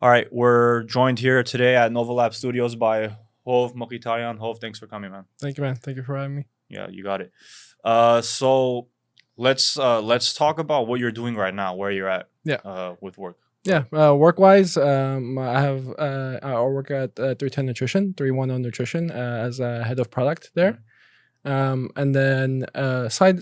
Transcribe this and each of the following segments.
All right, we're joined here today at Novolab Studios by Hov Mkhitaryan. Hov, thanks for coming, man. Thank you, man. Thank you for having me. Yeah, you got it. So let's talk about what you're doing right now, where you're at. Yeah. With work. Yeah, work-wise, I work at 310 Nutrition, 310 Nutrition, as a head of product there. And then side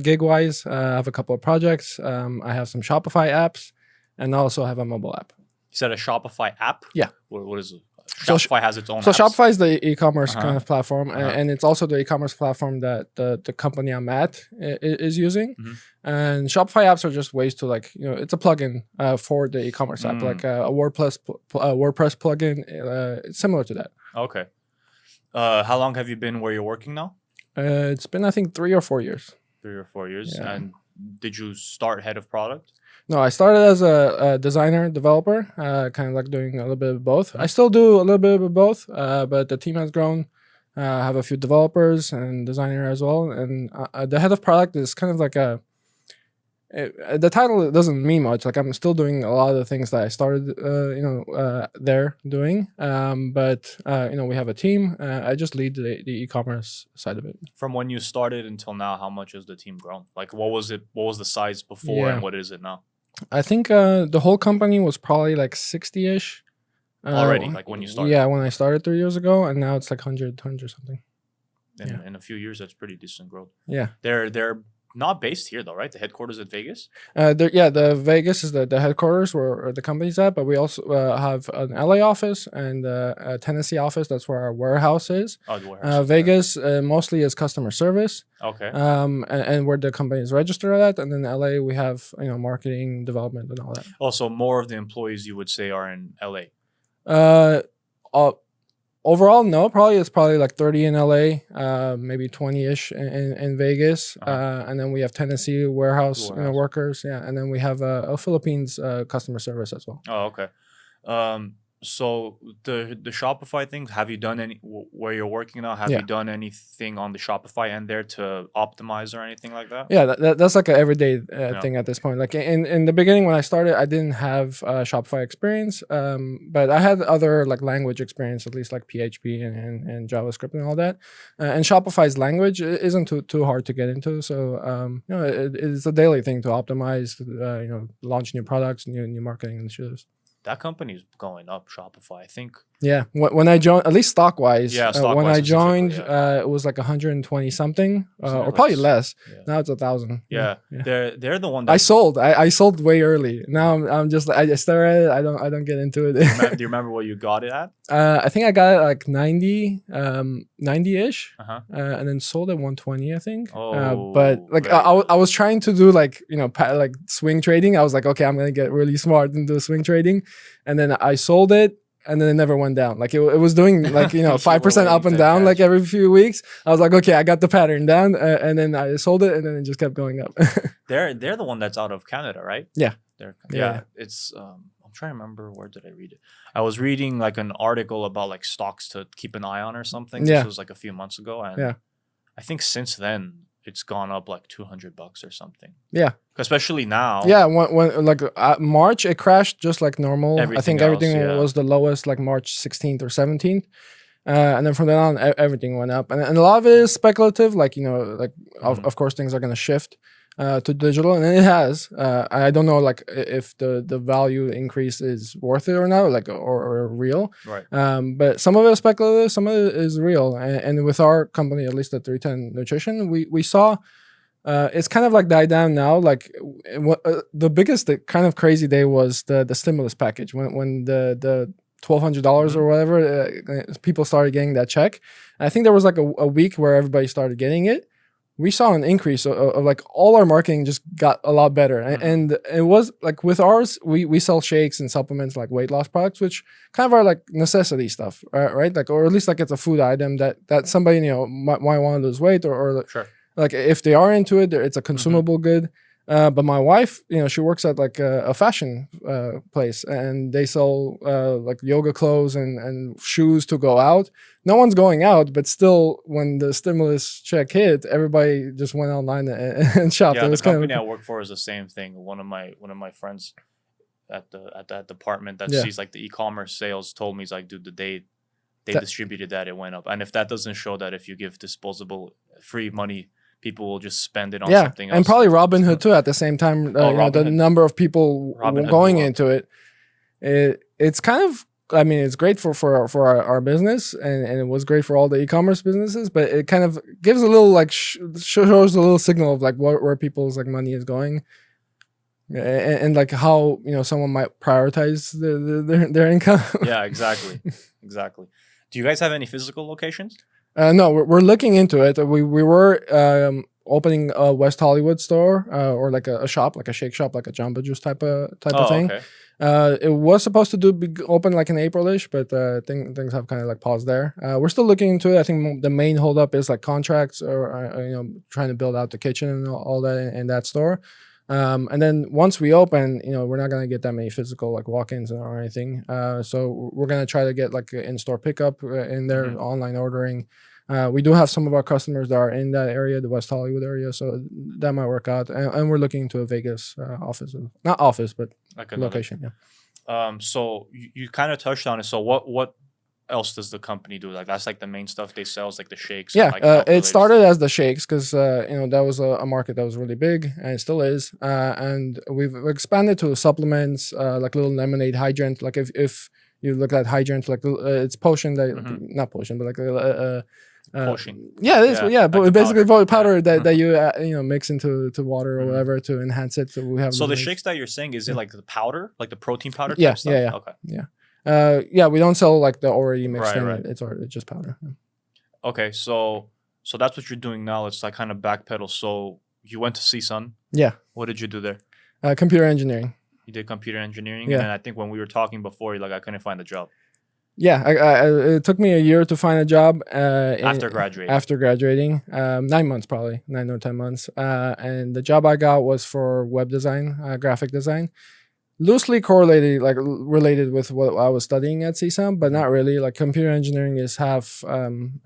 gig-wise, I have a couple of projects. I have some Shopify apps, and I also have a mobile app. You said a Shopify app? Yeah. What is it? So Shopify has its own So apps? Shopify is the e-commerce kind of platform, Uh-huh. and it's also the e-commerce platform that the company I'm at is using. Mhm. And Shopify apps are just ways to it's a plugin for the e-commerce app, like a WordPress plugin. It's similar to that. Okay. How long have you been where you're working now? It's been, I think, 3 or 4 years. 3 or 4 years. Yeah. And did you start head of product? No, I started as a designer, developer, kind of like doing a little bit of both. I still do a little bit of both, but the team has grown. I have a few developers and designer as well. And the head of product is kind of like the title doesn't mean much. Like, I'm still doing a lot of the things that I started, there doing. But we have a team. I just lead the e-commerce side of it. From when you started until now, how much has the team grown? Like, what was it? What was the size before, and what is it now? I think the whole company was probably like 60-ish. Already, like when you started? Yeah, when I started 3 years ago, and now it's like 100 something. In a few years, that's pretty decent growth. Yeah. They're not based here though, right? The headquarters in Vegas? The Vegas is the headquarters where the company's at, but we also have an LA office and a Tennessee office. That's where our warehouse is. Oh, the warehouse. Vegas mostly is customer service. Okay. And where the company is registered at, and then LA we have marketing, development, and all that. Also, more of the employees you would say are in LA. Overall, no, it's probably like 30 in LA, maybe 20-ish in Vegas. And then we have Tennessee warehouse. Workers. Yeah. And then we have a Philippines customer service as well. Oh, okay. So the Shopify thing, have you done any, where you're working now, have you done anything on the Shopify end there to optimize or anything like that? Yeah, that's like an everyday thing at this point. Like in the beginning when I started, I didn't have Shopify experience, but I had other like language experience, at least like PHP and JavaScript and all that. And Shopify's language isn't too hard to get into. So, it's a daily thing to optimize, launch new products, new marketing initiatives. That company is going up, Shopify, I think. Yeah, when I joined, at least stock-wise, when I joined, it was like 120 something, or probably less. Yeah. Now it's 1,000. Yeah. They're the one that I sold way early. Now I'm just I stare at it. I don't get into it. Do you remember what you got it at? I think I got it like 90-ish, and then sold at 120, I think. But like I was trying to do like like swing trading. I was like, okay, I'm gonna get really smart and do swing trading, and then I sold it. And then it never went down. Like it was doing like 5% up and down like every few weeks. I was like, okay, I got the pattern down, and then I sold it, and then it just kept going up. They're the one that's out of Canada, right? Yeah. It's I'm trying to remember, where did I read it? I was reading like an article about like stocks to keep an eye on or something. This was like a few months ago, and I think since then it's gone up like $200 or something. Yeah. Especially now. Yeah, when like March it crashed just like normal. I think everything was the lowest like March 16th or 17th. And then from then on everything went up. And a lot of it is speculative, like of course things are going to shift to digital, and it has. I don't know like if the value increase is worth it or not, like or real. Right. But some of it is speculative, some of it is real. And with our company, at least at 310 Nutrition, we saw it's kind of like died down now. Like the biggest kind of crazy day was the stimulus package when the $1,200 or whatever people started getting that check. And I think there was like a week where everybody started getting it. We saw an increase of like all our marketing just got a lot better. And it was like with ours, we sell shakes and supplements, like weight loss products, which kind of are like necessity stuff, right? Like, or at least like it's a food item that somebody, might want to lose weight or sure. Like if they are into it, it's a consumable good. But my wife, she works at like a fashion place, and they sell like yoga clothes and shoes to go out. No one's going out, but still, when the stimulus check hit, everybody just went online and shopped. Yeah, the company I work for is the same thing. One of my friends, at that department that sees like the e-commerce sales told me, he's like, dude, the day they distributed that, it went up. And if that doesn't show that if you give disposable free money, people will just spend it on something else. And probably Robinhood too at the same time. You know, the number of people going into it. It's kind of, I mean, it's great for our business, and it was great for all the e-commerce businesses, but it kind of gives a little like shows a little signal of like where people's like money is going, and like how, you know, someone might prioritize their income. Yeah, exactly. Do you guys have any physical locations? No, we're looking into it. We were opening a West Hollywood store, or like a shop, like a shake shop, like a Jamba Juice type of thing. Okay. It was supposed to be open like in April-ish, but things have kind of like paused there. We're still looking into it. I think the main holdup is like contracts, or you know, trying to build out the kitchen and all that in that store. And then once we open, you know, we're not gonna get that many physical like walk-ins or anything. So we're gonna try to get like in-store pickup in there, online ordering. We do have some of our customers that are in that area, the West Hollywood area, so that might work out. And we're looking into a Vegas office, not office, but like location. Yeah. So you kind of touched on it. So what else does the company do? Like that's like the main stuff they sell is like the shakes. Yeah, and, like, it started as the shakes because you know, that was a market that was really big, and it still is. And we've expanded to supplements, like little lemonade hydrant. Like if you look at hydrant, like it's potion that not potion, but like potion. Yeah, it is. Yeah, but like basically powder that you you know, mix into water or whatever to enhance it. So we have. So the shakes that you're saying, is it like the powder, like the protein powder? Yeah, type stuff? yeah. Okay. Yeah. Yeah, we don't sell like the already mixed in. Right. It's just powder. Yeah. Okay, so that's what you're doing now. It's like kind of backpedal. So you went to CSUN. Yeah. What did you do there? Computer engineering. You did computer engineering. Yeah. And I think when we were talking before, you're like, I couldn't find a job. Yeah, it took me a year to find a job. After graduating. After graduating, 9 months probably, 9 or 10 months. And the job I got was for web design, graphic design, loosely correlated, like related with what I was studying at CSUN, but not really. Like computer engineering is half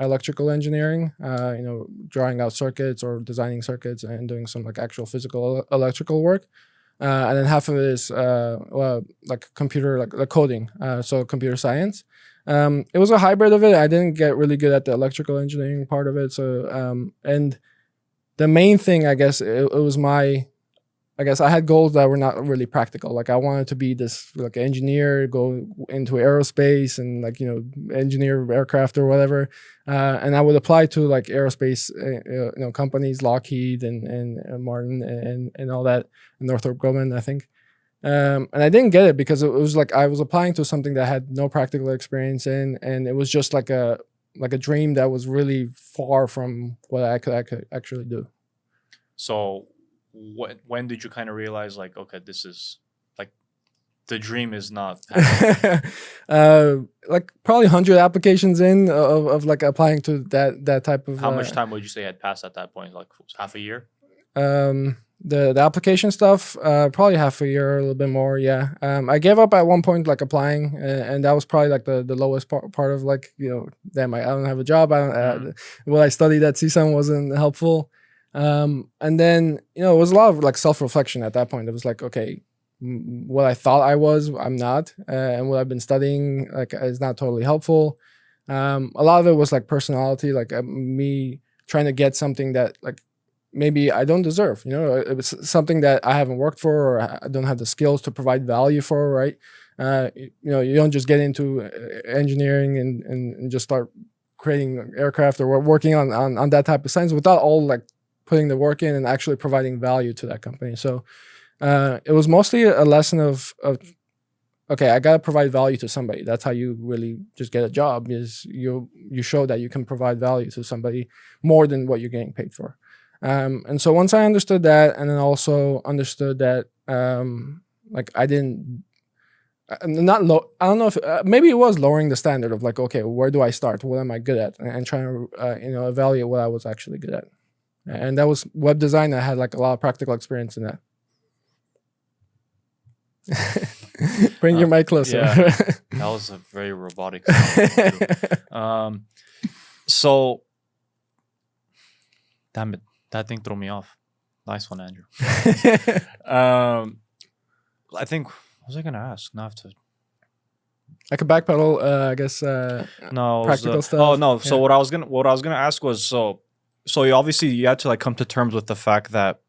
electrical engineering, you know, drawing out circuits or designing circuits and doing some like actual physical electrical work. And then half of it is like computer, like coding, so computer science. It was a hybrid of it. I didn't get really good at the electrical engineering part of it. So and the main thing, I guess, it was I guess I had goals that were not really practical. Like I wanted to be this like engineer, go into aerospace and like, you know, engineer aircraft or whatever. And I would apply to like aerospace, you know, companies, Lockheed and Martin and all that, and Northrop Grumman, I think. And I didn't get it because it was like I was applying to something that I had no practical experience in, and it was just like a dream that was really far from what I could actually do. So when did you kind of realize like, okay, this is like the dream is not like probably 100 applications in of like applying to that type of. How much time would you say had passed at that point? Like half a year? The application stuff, probably half a year, a little bit more. Yeah. I gave up at one point, like applying, and that was probably like the lowest part of like, you know, damn, I don't have a job. I don't, what I studied at CSUN wasn't helpful. And then, you know, it was a lot of like self-reflection at that point. It was like, okay, what I thought I was, I'm not, and what I've been studying like is not totally helpful. A lot of it was like personality, like me trying to get something that like maybe I don't deserve, you know, it was something that I haven't worked for, or I don't have the skills to provide value for, right? You know, you don't just get into engineering and just start creating aircraft or working on that type of science without all like putting the work in and actually providing value to that company. So it was mostly a lesson of okay, I gotta provide value to somebody. That's how you really just get a job, is you show that you can provide value to somebody more than what you're getting paid for. And so once I understood that, and then also understood that like I didn't not low, I don't know if maybe it was lowering the standard of like, okay, where do I start? What am I good at? And trying to you know, evaluate what I was actually good at. And that was web design. I had like a lot of practical experience in that. Bring your mic closer. Yeah, that was a very robotic sound. So, damn it, that thing threw me off. Nice one, Andrew. I think What was I gonna ask? Now I have to. Like a backpedal, I guess. No, practical stuff. Oh no. So what I was gonna ask was so you obviously you had to like come to terms with the fact that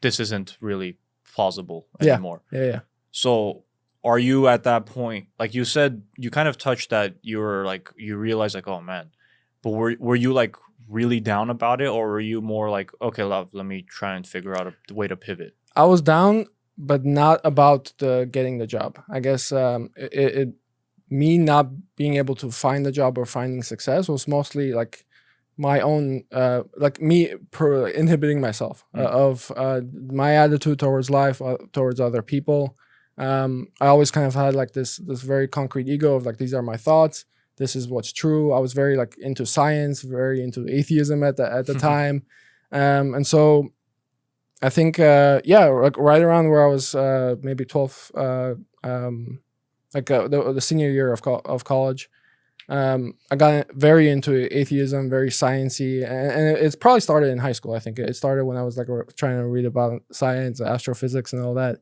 this isn't really plausible anymore. Yeah. So are you at that point, like you said, you kind of touched that you were like, you realized like, oh man, but were you like really down about it, or were you more like, okay, love, let me try and figure out a way to pivot? I was down, but not about getting the job. I guess me not being able to find the job or finding success was mostly like my own, like me inhibiting myself of my attitude towards life, towards other people. I always kind of had like this very concrete ego of like, these are my thoughts. This is what's true. I was very like into science, very into atheism at the time. And so I think, like right around where I was maybe 12, the senior year of college, I got very into atheism, very sciencey, and it's probably started in high school. I think it started when I was like trying to read about science, astrophysics, and all that.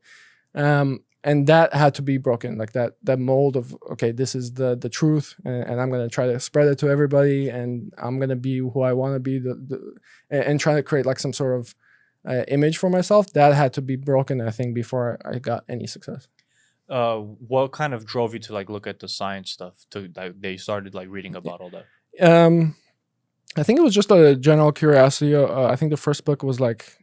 And that had to be broken, like that mold of, okay, this is the truth, and I'm gonna try to spread it to everybody, and I'm gonna be who I want to be, and trying to create like some sort of image for myself. That had to be broken, I think, before I got any success. What kind of drove you to like look at the science stuff? To like, they started like reading about all that. I think it was just a general curiosity. I think the first book was like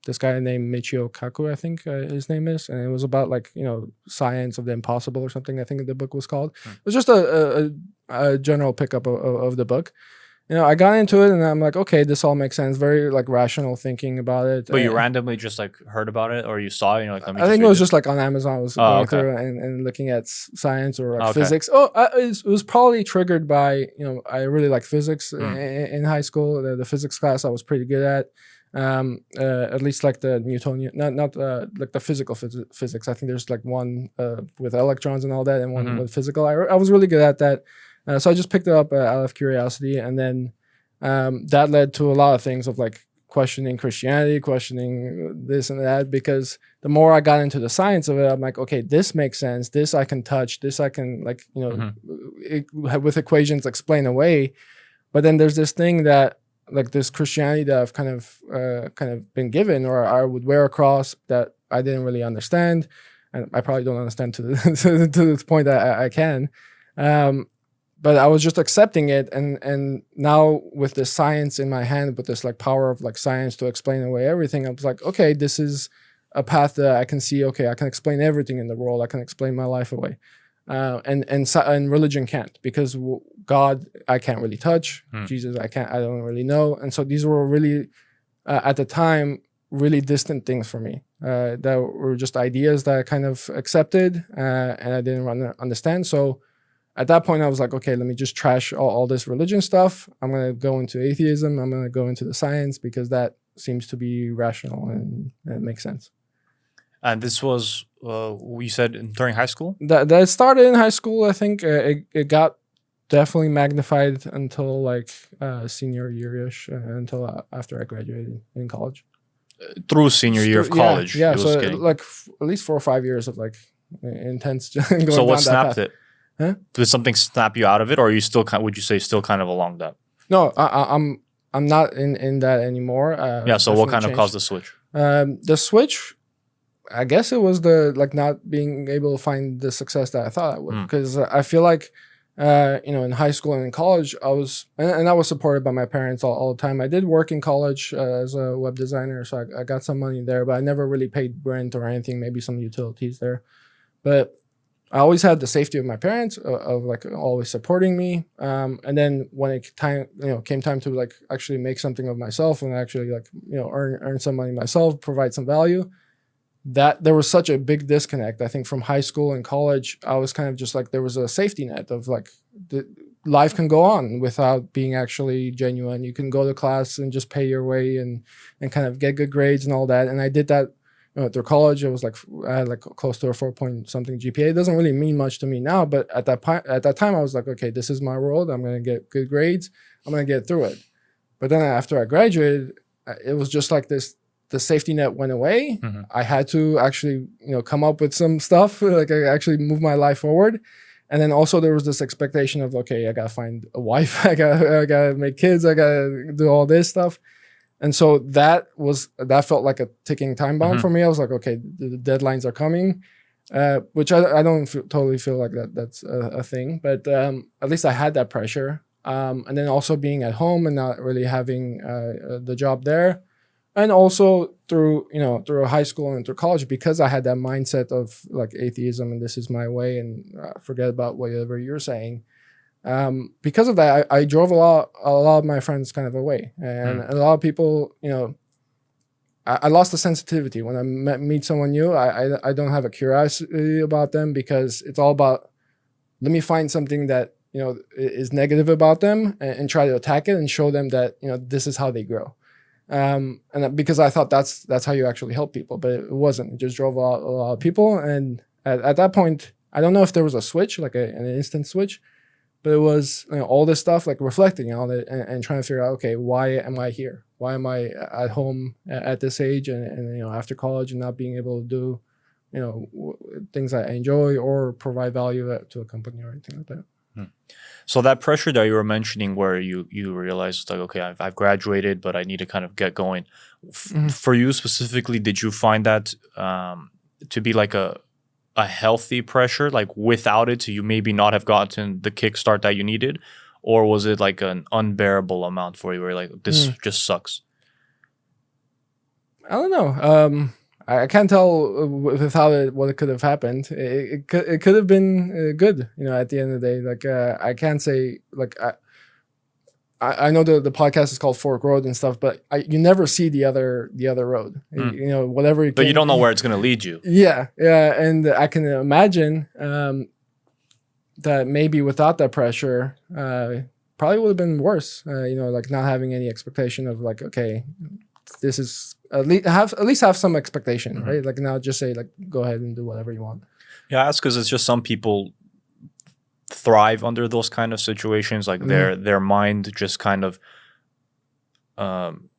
this guy named Michio Kaku, I think his name is, and it was about like, you know, science of the impossible or something, I think the book was called. It was just a general pickup of the book. You know, I got into it and I'm like, okay, this all makes sense. Very like rational thinking about it. But you randomly just like heard about it, or you saw it and you're like, let me I think it was just like on Amazon. I was going okay. through and looking at science or like physics. It was probably triggered by, you know, I really like physics in high school. The physics class I was pretty good at. At least like the Newtonian, not like the physical physics. I think there's like one with electrons and all that, and one with physical. I was really good at that. So I just picked it up out of curiosity, and then that led to a lot of things of like questioning Christianity, questioning this and that, because the more I got into the science of it, I'm like, okay, this makes sense. This I can touch. This I can like, you know, with equations explain away. But then there's this thing that like this Christianity that I've kind of been given, or I would wear a cross, that I didn't really understand, and I probably don't understand to the point that I can. But I was just accepting it, and now with the science in my hand, with this like power of like science to explain away everything, I was like, okay, this is a path that I can see. Okay, I can explain everything in the world. I can explain my life away, and religion can't, because God I can't really touch. Jesus I don't really know, and so these were really at the time really distant things for me. That were just ideas that I kind of accepted, and I didn't understand. So at that point, I was like, okay, let me just trash all this religion stuff. I'm going to go into atheism. I'm going to go into the science, because that seems to be rational and it makes sense. And this was, you said during high school? That started in high school, I think. It got definitely magnified until like senior year-ish, until after I graduated in college. Through senior year of college? Yeah, so like at least 4 or 5 years of like intense going So what snapped it? Huh? Did something snap you out of it, or are you still would you say still kind of along that? No, I'm not in that anymore. Yeah. So what kind of caused the switch? The switch, I guess it was the like not being able to find the success that I thought I would, because I feel like you know, in high school and in college, I was supported by my parents all the time. I did work in college as a web designer, so I got some money there, but I never really paid rent or anything. Maybe some utilities there, but I always had the safety of my parents of like always supporting me. And then when it came time to like actually make something of myself and actually like, you know, earn some money myself, provide some value, that there was such a big disconnect. I think from high school and college, I was kind of just like, there was a safety net of like life can go on without being actually genuine. You can go to class and just pay your way and kind of get good grades and all that. And I did that. Through college, it was like I had like close to a 4-point-something GPA. It doesn't really mean much to me now, but at that time, I was like, okay, this is my world. I'm gonna get good grades. I'm gonna get through it. But then after I graduated, it was just like this the safety net went away, I had to actually, come up with some stuff, like I actually move my life forward. And then also there was this expectation of, okay, I gotta find a wife, I gotta make kids, I gotta do all this stuff. And so that felt like a ticking time bomb for me. I was like, okay, the deadlines are coming, which I don't totally feel like that's a thing, but at least I had that pressure. And then also being at home and not really having the job there. And also through high school and through college, because I had that mindset of like atheism and this is my way and forget about whatever you're saying. Because of that, I drove a lot of my friends kind of away, and a lot of people, I lost the sensitivity when I meet someone new. I don't have a curiosity about them because it's all about, let me find something that, is negative about them and try to attack it and show them that, this is how they grow. And because I thought that's how you actually help people, but it wasn't. It just drove a lot of people. And at that point, I don't know if there was a switch, like an instant switch, but it was all this stuff, like reflecting on it and trying to figure out, okay, why am I here? Why am I at home at this age and after college and not being able to do, things I enjoy or provide value to a company or anything like that. So that pressure that you were mentioning, where you realized like, okay, I've graduated, but I need to kind of get going. For you specifically, did you find that to be like a healthy pressure? Like without it, you maybe not have gotten the kickstart that you needed, or was it like an unbearable amount for you, where you're like, this just sucks? I don't know. I can't tell without it what could have happened. It could have been good, at the end of the day. Like I can't say like I know the podcast is called Fork Road and stuff, but you never see the other road. Whatever. But you don't know where it's gonna lead you. Yeah, and I can imagine that maybe without that pressure, probably would have been worse. Like not having any expectation of like, okay, this is at least have some expectation, right? Like now just say like, go ahead and do whatever you want. Yeah, that's because it's just some people thrive under those kind of situations. Like their mind just kind of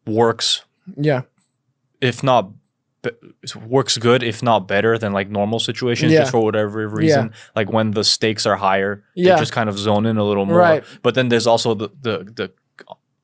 works. Yeah. If not, works good, if not better than like normal situations, just for whatever reason. Yeah. Like when the stakes are higher, they just kind of zone in a little more. Right. But then there's also the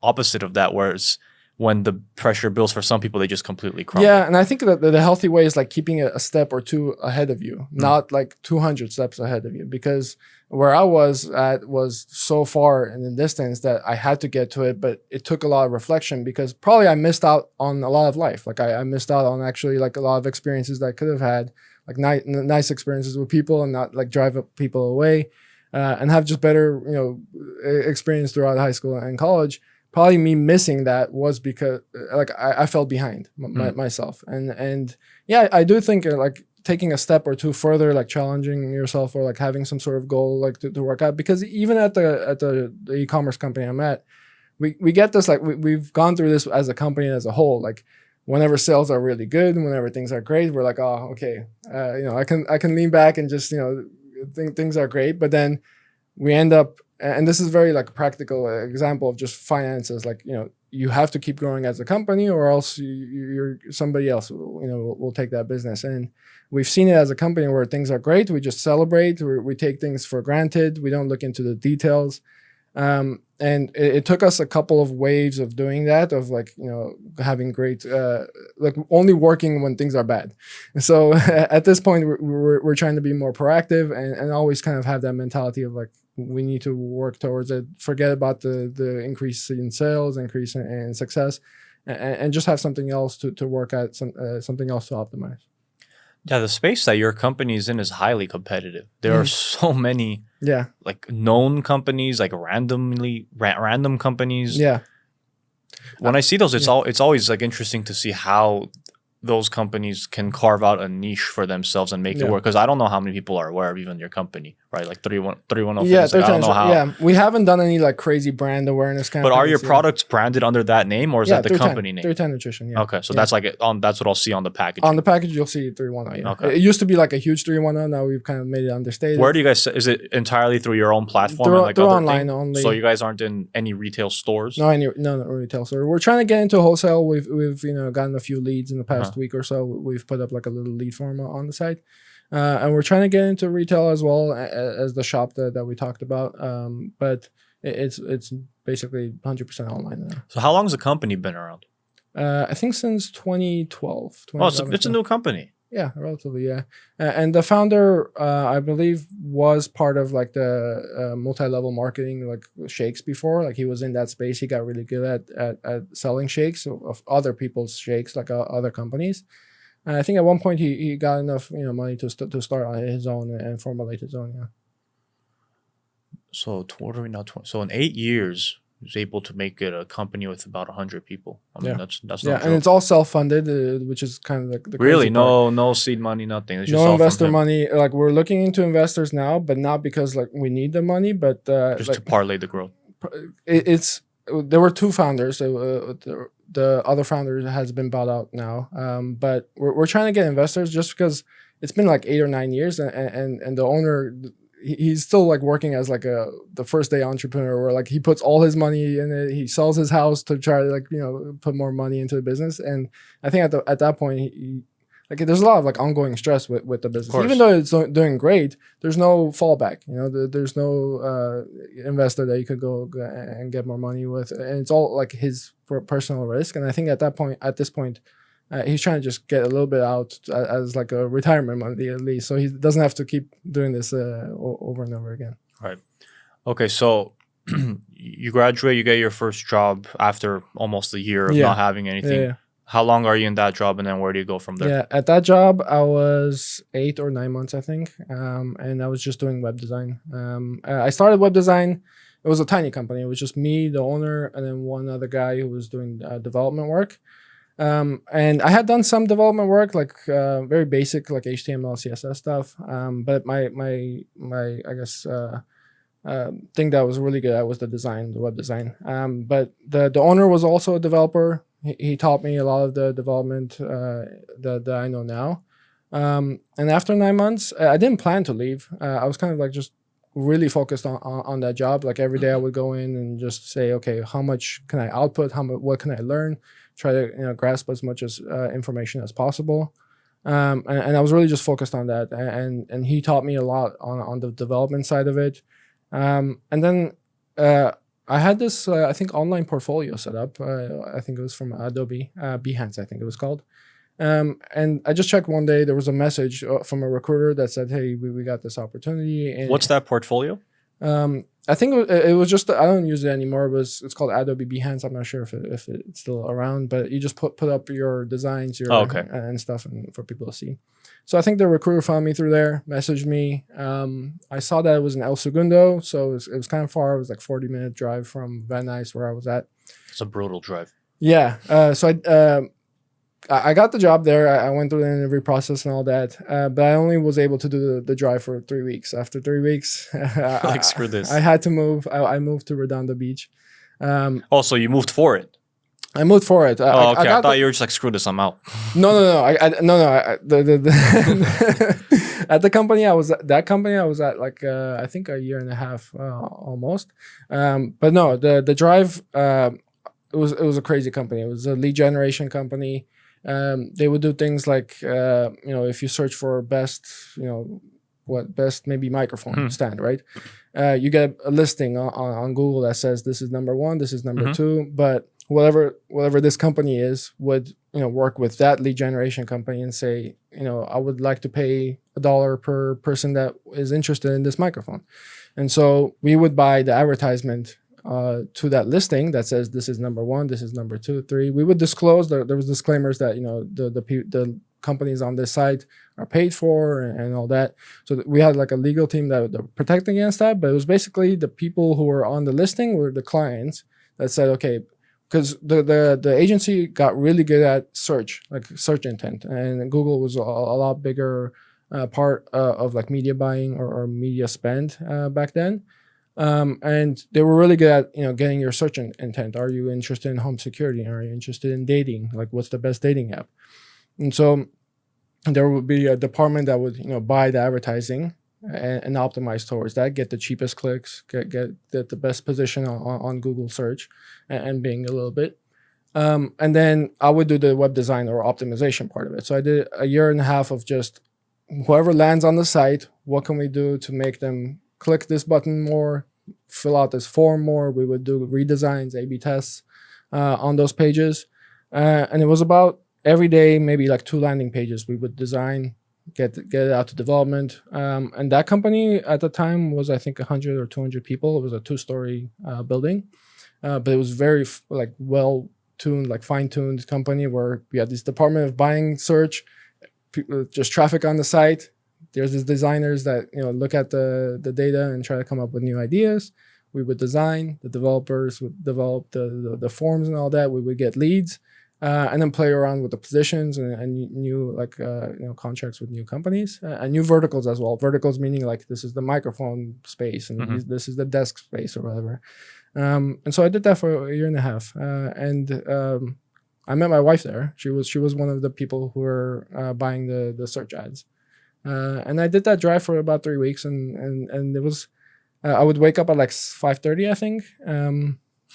opposite of that, where it's when the pressure builds for some people, they just completely crumble. Yeah, and I think that the healthy way is like keeping a step or two ahead of you, not like 200 steps ahead of you. Because where I was at was so far in the distance that I had to get to it, but it took a lot of reflection because probably I missed out on a lot of life. Like I missed out on actually like a lot of experiences that I could have had, like nice experiences with people and not like drive up people away and have just better, experience throughout high school and college. Probably me missing that was because like I fell behind myself. And yeah, I do think like taking a step or two further, like challenging yourself or like having some sort of goal like to work out. Because even at the e-commerce company I'm at, we get this, like we've gone through this as a company as a whole. Like whenever sales are really good and whenever things are great, we're like, oh, okay, I can lean back and just, think things are great. But then we end up, and this is very like a practical example of just finances. Like, you have to keep growing as a company or else you're somebody else, will take that business. And we've seen it as a company where things are great. We just celebrate. We take things for granted. We don't look into the details. And it took us a couple of waves of doing that, of like, having great, like only working when things are bad. And so at this point, we're trying to be more proactive and always kind of have that mentality of like, we need to work towards it, forget about the increase in sales, increase in success, and just have something else to work at, something else to optimize. Yeah, the space that your company is in is highly competitive. There are so many like known companies, like random companies. Yeah. When I see those, it's always like interesting to see how those companies can carve out a niche for themselves and make it work. Because I don't know how many people are aware of even your company, right? Like 310 Yeah, Fitness. Like, I don't know how. Yeah, we haven't done any like crazy brand awareness campaigns. But are your products branded under that name, or is that the company name? 310 Nutrition. Yeah. Okay, so that's like that's what I'll see on the package. On the package, you'll see 310. Yeah. Okay. It used to be like a huge 310. Now we've kind of made it understated. Where do you guys? Is it entirely through your own platform? Through, and like through other online only. So you guys aren't in any retail stores? No, not retail store. We're trying to get into wholesale. We've gotten a few leads in the past week or so. We've put up like a little lead form on the site, and we're trying to get into retail as well as the shop that we talked about. But it's basically 100% online now. So how long has the company been around? I think since 2012. Oh, so it's a new company. Yeah, relatively, yeah. And the founder, I believe, was part of like the multi-level marketing, like shakes before. Like he was in that space. He got really good at selling shakes of other people's shakes, like other companies. And I think at one point he got enough money to start on his own and formulate his own. Yeah. So what are we now? So in 8 years, he was able to make it a company with about 100 people. I mean, that's yeah, and it's all self-funded, which is kind of the really no seed money, nothing. It's just no investor money. Like we're looking into investors now, but not because like we need the money, but just to parlay the growth. There were two founders. The other founder has been bought out now, but we're trying to get investors just because it's been like 8 or 9 years, and the owner. He's still like working as like the first day entrepreneur where like he puts all his money in it. He sells his house to try to like, put more money into the business. And I think at that point, he like there's a lot of like ongoing stress with the business, even though it's doing great. There's no fallback, there's no investor that you could go and get more money with. And it's all like his personal risk. And I think at this point, he's trying to just get a little bit out as like a retirement money at least, so he doesn't have to keep doing this over and over again. Right. Okay, so you graduate, you get your first job after almost a year of not having anything. Yeah. How long are you in that job, and then where do you go from there? Yeah, at that job, I was 8 or 9 months, I think, and I was just doing web design. I started web design. It was a tiny company. It was just me, the owner, and then one other guy who was doing development work. And I had done some development work, like very basic, like HTML, CSS stuff. But my I guess thing that was really good at was the web design. But the owner was also a developer. He taught me a lot of the development that I know now. And after 9 months, I didn't plan to leave. I was kind of like just really focused on that job. Like every day I would go in and just say, okay, how much can I output? What can I learn? Try to grasp as much as information as possible, and I was really just focused on that. And he taught me a lot on the development side of it. And then I had this I think online portfolio set up. I think it was from Adobe Behance, I think it was called. And I just checked one day. There was a message from a recruiter that said, "Hey, we got this opportunity." And what's that portfolio? I think it was just, I don't use it anymore. It's called Adobe Behance. I'm not sure if it's still around, but you just put up your designs, and stuff, and for people to see. So I think the recruiter found me through there, messaged me. I saw that it was in El Segundo, so it was kind of far. It was like 40-minute drive from Van Nuys, where I was at. It's a brutal drive. Yeah. So I got the job there. I went through the interview process and all that, but I only was able to do the drive for 3 weeks. After 3 weeks, like screw this. I had to move. I moved to Redondo Beach. So you moved for it? I moved for it. Okay. I thought you were just like, screw this, I'm out. No. At the company I was at like I think a year and a half almost. But no, the drive it was a crazy company. It was a lead generation company. They would do things like if you search for best maybe microphone stand, right? You get a listing on Google that says this is number 1, this is number 2, but whatever this company is would work with that lead generation company and say, I would like to pay $1 per person that is interested in this microphone. And so we would buy the advertisement to that listing that says this is number 1, this is number 2, 3. We would disclose there was disclaimers that the companies on this site are paid for and all that. So we had like a legal team that would protect against that. But it was basically the people who were on the listing were the clients that said, okay, because the agency got really good at search, like search intent, and Google was a lot bigger part of like media buying or media spend back then. And they were really good at getting your search intent. Are you interested in home security? Are you interested in dating? Like, what's the best dating app? And so there would be a department that would buy the advertising and optimize towards that, get the cheapest clicks, get the best position on Google search and Bing a little bit. And then I would do the web design or optimization part of it. So I did a year and a half of just whoever lands on the site, what can we do to make them click this button more, fill out this form more. We would do redesigns, A/B tests on those pages. And it was about every day, maybe like 2 landing pages we would design, get it out to development. And that company at the time was, I think, 100 or 200 people. It was a 2-story building, but it was very like well-tuned, like fine-tuned company where we had this department of buying search, just traffic on the site. There's these designers that look at the data and try to come up with new ideas. We would design, the developers would develop the forms and all that. We would get leads. And then play around with the positions and new contracts with new companies and new verticals as well. Verticals meaning like this is the microphone space and this is the desk space or whatever. And so I did that for a year and a half. And I met my wife there. She was one of the people who were buying the search ads. And I did that drive for about 3 weeks. And it was I would wake up at like 5:30, I think.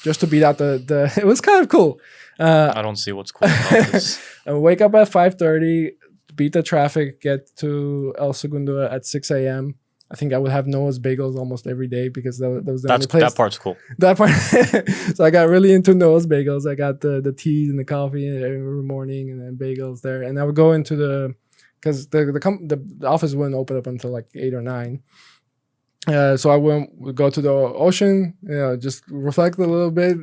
Just to beat out the it was kind of cool. I don't see what's cool about this. I wake up at 5:30, beat the traffic, get to El Segundo at 6 a.m. I think I would have Noah's Bagels almost every day because that was the only place. That part's cool. That part. So I got really into Noah's Bagels. I got the teas and the coffee every morning and then bagels there. And I would go into because the office wouldn't open up until like 8 or 9. So I would go to the ocean, just reflect a little bit,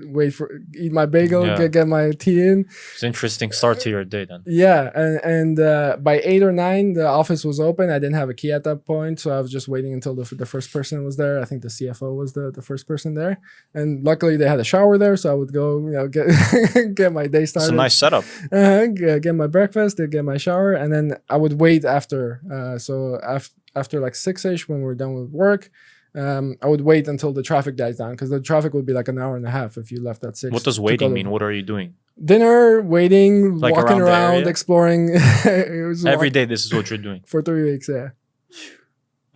eat my bagel, get my tea in. It's an interesting start to your day then. Yeah, and by 8 or 9, the office was open. I didn't have a key at that point, so I was just waiting until the first person was there. I think the CFO was the first person there, and luckily they had a shower there, so I would go, get my day started. It's a nice setup. Get my breakfast, get my shower, and then I would wait after. After like 6-ish, when we're done with work, I would wait until the traffic dies down because the traffic would be like an hour and a half if you left at 6. What does waiting mean? What are you doing? Dinner, waiting, like walking around exploring. Every day, this is what you're doing for 3 weeks. Yeah,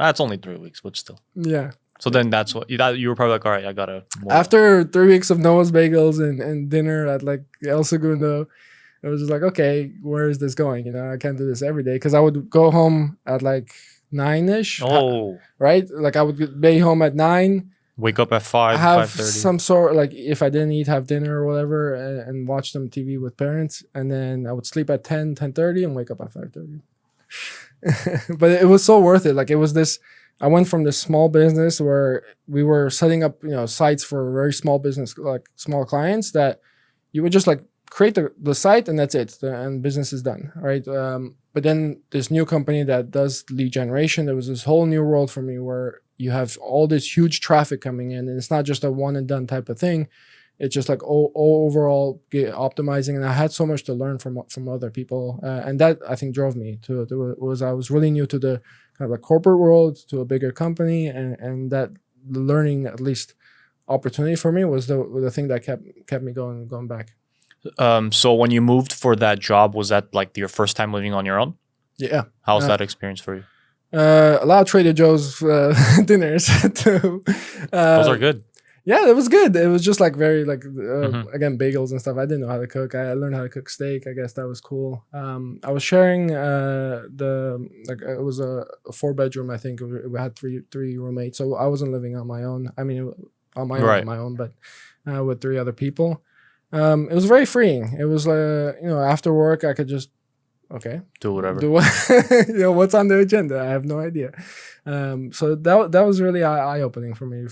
that's only 3 weeks, but still. Yeah. So then that's what you were probably like. All right, I gotta. After 3 weeks of Noah's Bagels and dinner at like El Segundo, it was just like, okay, where is this going? I can't do this every day because I would go home at like 9-ish. Oh, right. Like I would be home at 9. Wake up at 5. Have 5:30. some sort, like if I didn't eat, have dinner or whatever, and watch some TV with parents, and then I would sleep at 10:30 and wake up at 5:30. But it was so worth it. Like it was this. I went from this small business where we were setting up, sites for very small business, like small clients, that you would just like create the site and that's it, and business is done, right? But then this new company that does lead generation, there was this whole new world for me where you have all this huge traffic coming in, and it's not just a one and done type of thing. It's just like overall optimizing, and I had so much to learn from other people, and that I think drove me to I was really new to the kind of the corporate world, to a bigger company, and that learning at least opportunity for me was the thing that kept me going back. So when you moved for that job, was that like your first time living on your own? Yeah. How was that experience for you? A lot of Trader Joe's dinners too. Those are good. Yeah, it was good. It was just like very again, bagels and stuff. I didn't know how to cook. I learned how to cook steak. I guess that was cool. I was sharing it was a 4-bedroom. I think we had three roommates, so I wasn't living on my own. I mean, on my own, but with 3 other people. It was very freeing. It was after work I could just do whatever. What's on the agenda? I have no idea. So that was really eye opening for me.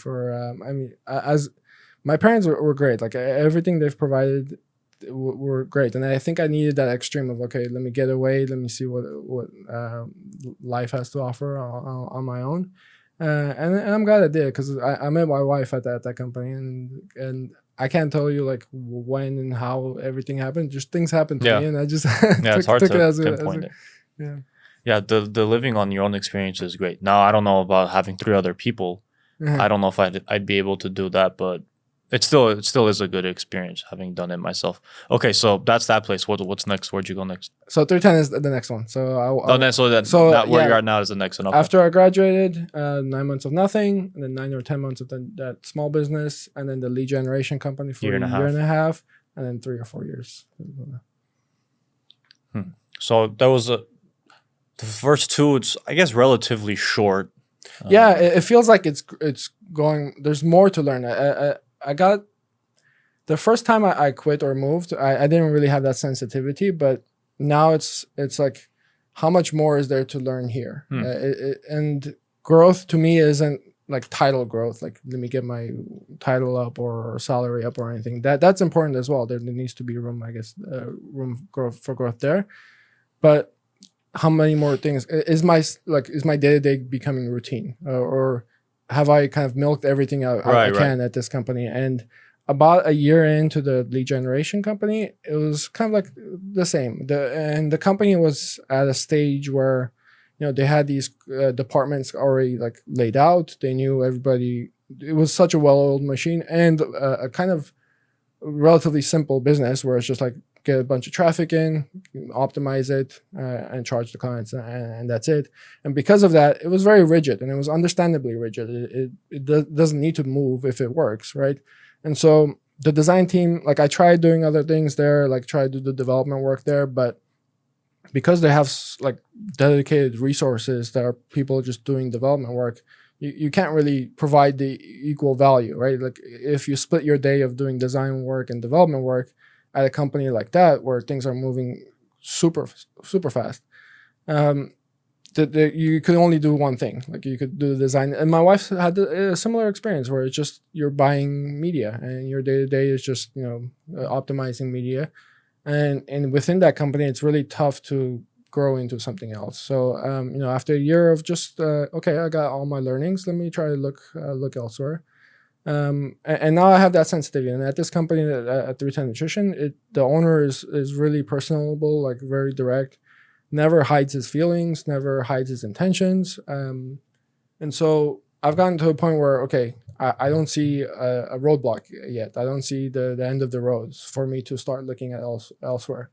As my parents were great. Like everything they've provided were great, and I think I needed that extreme of let me get away, let me see what life has to offer on my own. And I'm glad I did, because I met my wife at that company, and I can't tell you like when and how everything happened. Just things happened to me, and I just it's hard to pinpoint it. Yeah. Yeah, the living on your own experience is great. Now I don't know about having 3 other people. I don't know if I'd be able to do that, but it still is a good experience having done it myself. Okay, so that's that place. What's next? Where'd you go next? So 310 is the next one. So where you are now is the next one. Okay. After I graduated, 9 months of nothing, and then 9 or 10 months of that small business, and then the lead generation company for a year and a half, and then 3 or 4 years. So that was the first 2. It's, I guess, relatively short. Yeah, it feels like it's going. There's more to learn. I got the first time I quit or moved. I didn't really have that sensitivity, but now it's like, how much more is there to learn here? And growth to me isn't like title growth. Like, let me get my title up or salary up or anything. That's important as well. There needs to be room, I guess, room for growth there. But how many more things is my day-to-day becoming routine, or have I kind of milked everything I can at this company? And about a year into the lead generation company, it was kind of like the same. The company was at a stage where, they had these departments already like laid out. They knew everybody. It was such a well-oiled machine, and a kind of relatively simple business where it's just like, get a bunch of traffic in, optimize it, and charge the clients, and that's it. And because of that, it was very rigid, and it was understandably rigid. It doesn't need to move if it works, right? And so the design team, like, I tried doing other things there, like try to do the development work there, but because they have like dedicated resources that are people just doing development work, you can't really provide the equal value, right? Like, if you split your day of doing design work and development work at a company like that, where things are moving super fast, you could only do one thing. Like, you could do the design. And my wife had a similar experience where it's just, you're buying media and your day-to-day is just, optimizing media. And within that company, it's really tough to grow into something else. So, after a year of just, okay, I got all my learnings, let me try to look elsewhere. And now I have that sensitivity. And at this company, at 310 Nutrition, the owner is really personable, like very direct, never hides his feelings, never hides his intentions. And so I've gotten to a point where, okay, I don't see a roadblock yet. I don't see the end of the road for me to start looking at elsewhere.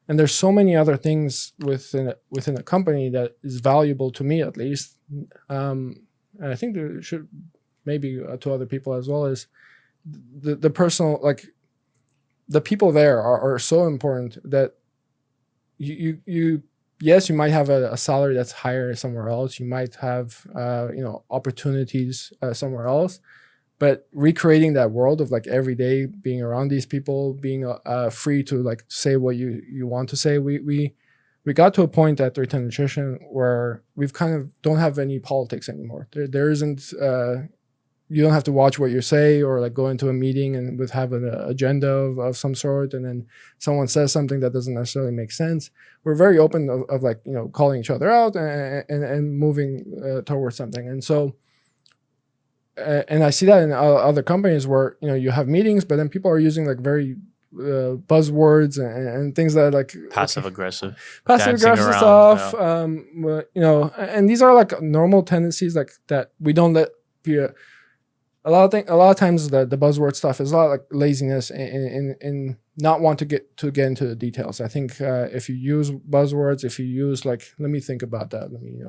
And there's so many other things within a company that is valuable to me, at least. And I think there should maybe to other people as well, is the personal, like, the people there are so important that you yes, you might have a salary that's higher somewhere else. You might have opportunities somewhere else, but recreating that world of like every day being around these people, being free to like say what you want to say. We got to a point at 310 Nutrition where we've kind of don't have any politics anymore. There isn't. You don't have to watch what you say, or like go into a meeting and have an agenda of some sort, and then someone says something that doesn't necessarily make sense. We're very open of like, calling each other out and moving towards something. And so, and I see that in other companies where, you have meetings, but then people are using like very buzzwords and things that are like passive aggressive stuff. Yeah. And these are like normal tendencies like that we don't let be. A lot of times the buzzword stuff is a lot like laziness and not want to get into the details. I think if you use buzzwords, if you use like, let me think about that, let me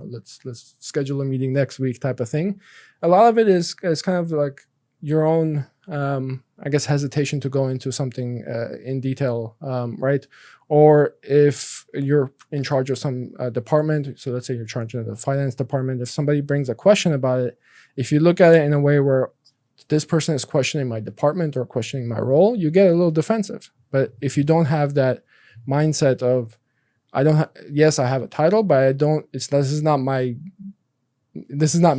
let's schedule a meeting next week type of thing. A lot of it is kind of like your own I guess hesitation to go into something in detail, right? Or if you're in charge of some department, so let's say you're in charge of the finance department, if somebody brings a question about it, if you look at it in a way where this person is questioning my department or questioning my role, you get a little defensive. But if you don't have that mindset of, yes, I have a title, but I don't, this is not me. This is not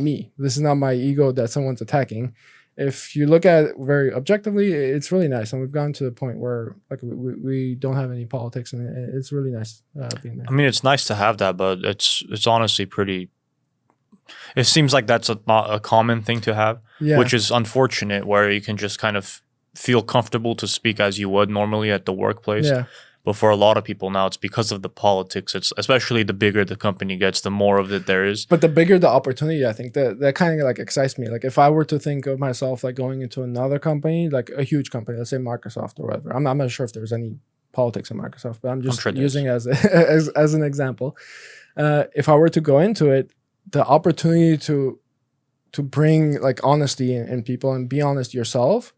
my ego that someone's attacking. If you look at it very objectively, it's really nice. And we've gotten to the point where like we don't have any politics, and it's really nice being there. I mean, it's nice to have that, but it's honestly pretty. It seems like that's not a common thing to have, which is unfortunate, where you can just kind of feel comfortable to speak as you would normally at the workplace. Yeah. But for a lot of people now, it's because of the politics. It's especially the bigger the company gets, the more of it there is. But the bigger the opportunity, I think that kind of like excites me. Like if I were to think of myself like going into another company, like a huge company, let's say Microsoft or whatever. I'm not sure if there's any politics in Microsoft, but I'm just using it as an example. If I were to go into it, the opportunity to bring like honesty in people and be honest yourself,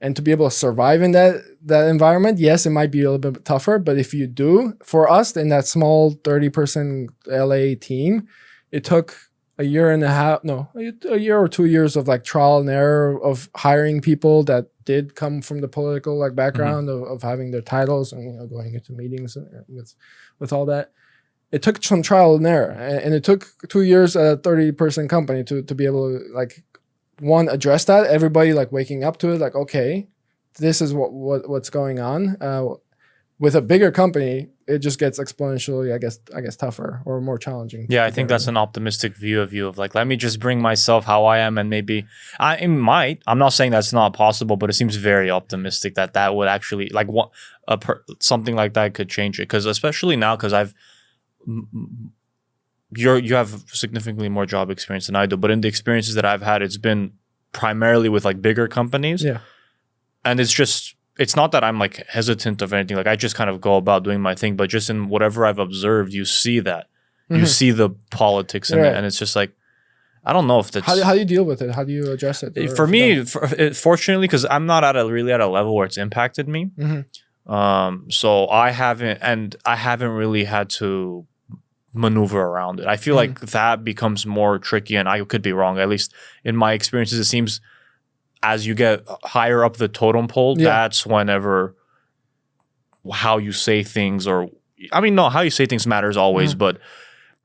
and to be able to survive in that environment, yes, it might be a little bit tougher. But if you do, for us in that small 30-person LA team, it took a year or 2 years of like trial and error of hiring people that did come from the political like background of having their titles and going into meetings with all that. It took some trial and error, and it took 2 years at a 30-person company to be able to like, one, address that, everybody like waking up to it, like, okay, this is what's going on. With a bigger company, it just gets exponentially, I guess tougher or more challenging. Yeah, I think that's an optimistic view of like, let me just bring myself how I am, and maybe I'm not saying that's not possible, but it seems very optimistic that would actually like something like that could change it. Because especially now, because you have significantly more job experience than I do, but in the experiences that I've had, it's been primarily with like bigger companies. Yeah. And it's not that I'm like hesitant of anything. Like I just kind of go about doing my thing, but just in whatever I've observed, you see that. You see the politics in it, and it's just like, I don't know if that's... How do you deal with it? How do you address it? For me, fortunately, because I'm not really at a level where it's impacted me. So I haven't really had to maneuver around it. I feel like that becomes more tricky, and I could be wrong. At least in my experiences, it seems as you get higher up the totem pole, that's whenever how you say things, or how you say things matters always, but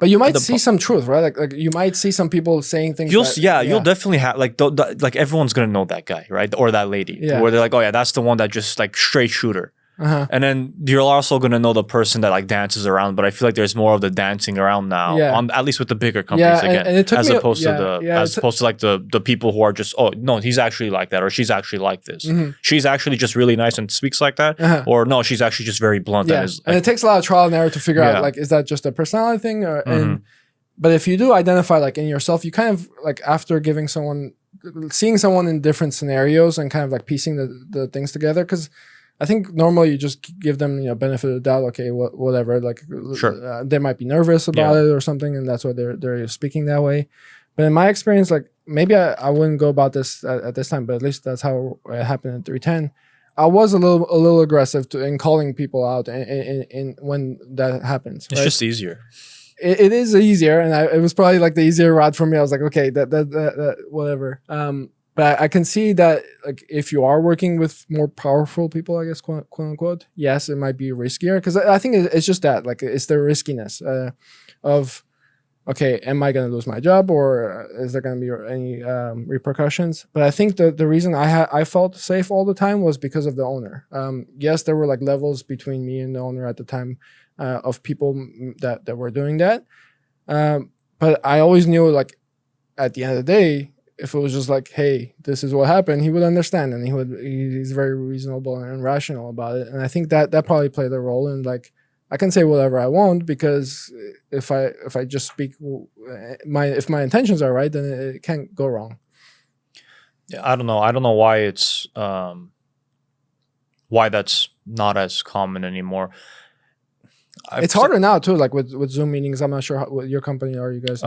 you might see some truth, right? Like you might see some people saying things. You'll definitely have like everyone's gonna know that guy, right, or that lady, where they're like, oh yeah, that's the one that just like straight shooter. And then you're also going to know the person that like dances around, but I feel like there's more of the dancing around now, at least with the bigger companies as opposed to like the people who are just, oh no, he's actually like that, or she's actually like this. She's actually just really nice and speaks like that, or no, she's actually just very blunt. And it takes a lot of trial and error to figure out like, is that just a personality thing? But if you do identify like in yourself, you kind of like after seeing someone in different scenarios and kind of like piecing the things together, because I think normally you just give them, benefit of the doubt. Okay, whatever. Like, they might be nervous about it or something, and that's why they're speaking that way. But in my experience, like maybe I wouldn't go about this at this time, but at least that's how it happened in 310. I was a little aggressive in calling people out in when that happens. It's just easier. It is easier, and it was probably like the easier route for me. I was like, okay, that whatever. But I can see that like if you are working with more powerful people, I guess, quote unquote, yes, it might be riskier, because I think it's just that, like, it's the riskiness of, okay, am I going to lose my job, or is there going to be any repercussions? But I think the reason I felt safe all the time was because of the owner. Yes, there were like levels between me and the owner at the time of people that were doing that. But I always knew, like, at the end of the day, if it was just like, hey, this is what happened, he would understand, and he's very reasonable and rational about it. And I think that probably played a role in, like, I can say whatever I want, because if I just speak if my intentions are right, then it can't go wrong. Yeah, I don't know why it's why that's not as common anymore. It's harder now too, like with Zoom meetings. I'm not sure what your company are. You guys?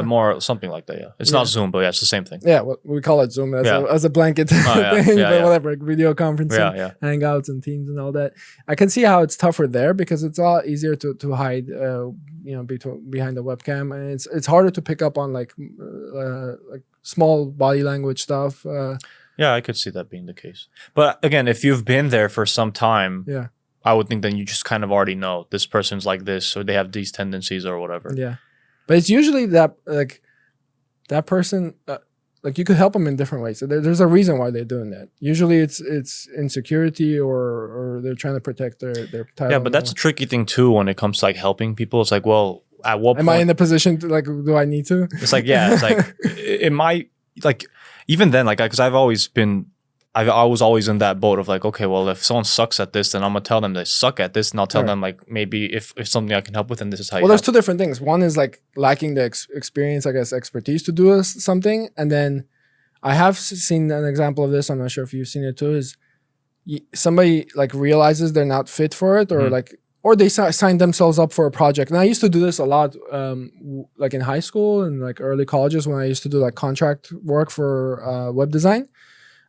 More something like that. Yeah, it's not Zoom, but it's the same thing. Yeah, we call it Zoom as a blanket thing, but whatever, like video conferencing, Hangouts and Teams and all that. I can see how it's tougher there, because it's a lot easier to hide, behind the webcam, and it's harder to pick up on like small body language stuff. Yeah, I could see that being the case. But again, if you've been there for some time, I would think then you just kind of already know this person's like this, or they have these tendencies or whatever. Yeah. But it's usually that, like, that person, like, you could help them in different ways. So there's a reason why they're doing that. Usually it's insecurity, or they're trying to protect their title. Yeah, but that's a tricky thing too when it comes to like helping people. It's like, well, at what point am I in the position to, like, do I need to? It's like, yeah, it's like, it might, like, even then, like, because I've always been, I was always in that boat of like, okay, well, if someone sucks at this, then I'm gonna tell them they suck at this, and I'll tell them like maybe if something I can help with, and this is how. Well, there's two different things. One is like lacking the experience, I guess, expertise to do something, and then I have seen an example of this. I'm not sure if you've seen it too. Is somebody like realizes they're not fit for it, or or they sign themselves up for a project. And I used to do this a lot, like in high school and like early colleges when I used to do like contract work for web design.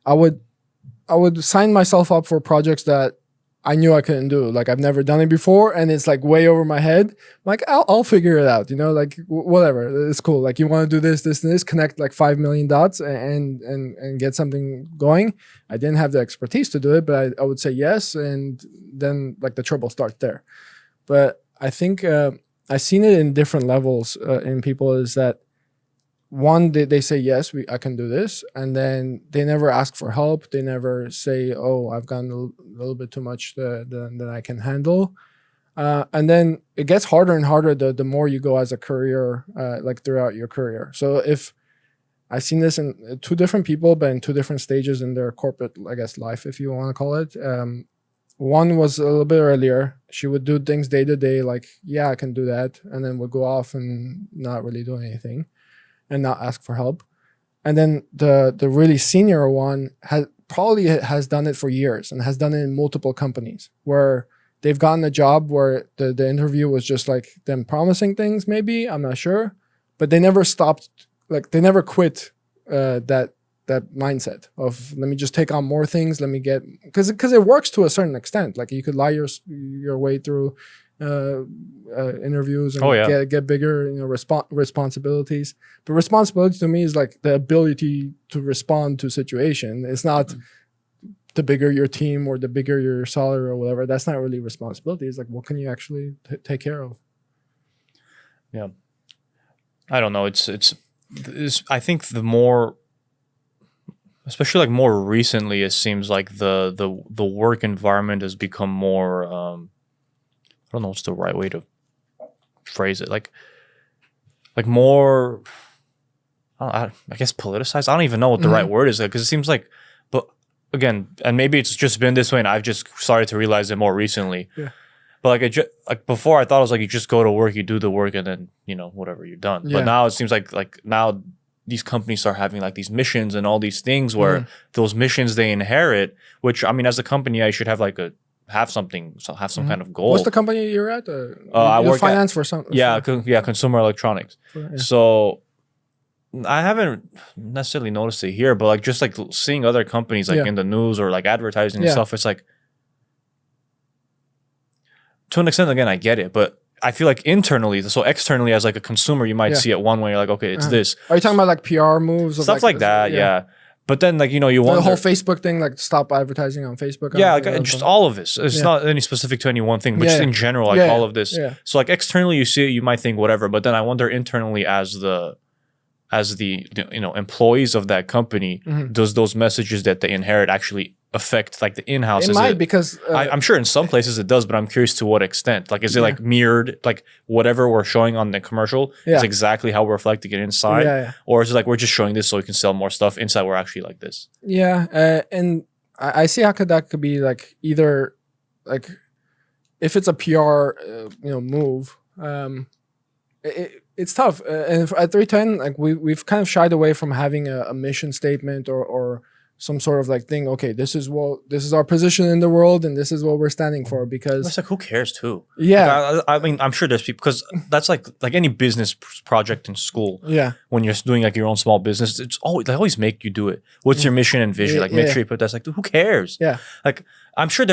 I would sign myself up for projects that I knew I couldn't do. Like I've never done it before, and it's like way over my head. Like I'll figure it out, you know, like whatever. It's cool. Like you want to do this, this, and this, connect like 5 million dots and get something going. I didn't have the expertise to do it, but I would say yes, and then like the trouble starts there. But I think I've seen it in different levels in people is that one, they say, yes, I can do this. And then they never ask for help. They never say, oh, I've gone a little bit too much than I can handle. And then it gets harder and harder the more you go as a career, like throughout your career. So if I've seen this in two different people, but in two different stages in their corporate, I guess, life, if you want to call it. One was a little bit earlier. She would do things day to day, like, yeah, I can do that. And then would go off and not really do anything and not ask for help. And then the really senior one has done it for years and has done it in multiple companies where they've gotten a job where the interview was just like them promising things, maybe, I'm not sure, but they never stopped, like they never quit that mindset of let me just take on more things, let me get, because it works to a certain extent. Like you could lie your way through interviews and get bigger, you know, responsibilities. But responsibility to me is like the ability to respond to situation. It's not the bigger your team or the bigger your salary or whatever. That's not really responsibility. It's like what can you actually take care of? Yeah, I don't know. It's I think the more, especially like more recently, it seems like the work environment has become more. I don't know what's the right way to phrase it. Like more, I guess politicized. I don't even know what the right word is, because it seems like, but again, and maybe it's just been this way, and I've just started to realize it more recently. Yeah. But like before, I thought it was like you just go to work, you do the work, and then you know whatever you're done. Yeah. But now it seems like now these companies are having like these missions and all these things where those missions they inherit. Which I mean, as a company, I should have like have some kind of goal. What's the company you're at? I work finance for some. Yeah, consumer electronics. Yeah. So I haven't necessarily noticed it here, but like just like seeing other companies like in the news or like advertising and stuff, it's like to an extent, again, I get it, but I feel like internally, so externally as like a consumer, you might see it one way. You're like, okay, it's this. Are you talking about like PR moves? Stuff like that, yeah. But then, like, you know, you want the whole Facebook thing, like stop advertising on Facebook. Yeah, like just all of this. It's not any specific to any one thing, but just in general, like all of this. Yeah. So like externally, you see it, you might think whatever, but then I wonder internally as the you know employees of that company, does those messages that they inherit actually affect like the in-house? It might, because I'm sure in some places it does, but I'm curious to what extent. Like, is it like mirrored, like whatever we're showing on the commercial is exactly how we're reflecting it inside, or is it like we're just showing this so we can sell more stuff inside? We're actually like this. Yeah, and I see how that could be like either like if it's a PR move. It's tough, and at 310, like we've kind of shied away from having a mission statement or some sort of like thing. Okay, this is our position in the world, and this is what we're standing for. Because it's like, who cares too? Yeah, like, I mean, I'm sure there's people, because that's like any business project in school. Yeah, when you're doing like your own small business, they always make you do it. What's your mission and vision? Like, make sure you put that. Like, dude, who cares? Yeah, like I'm sure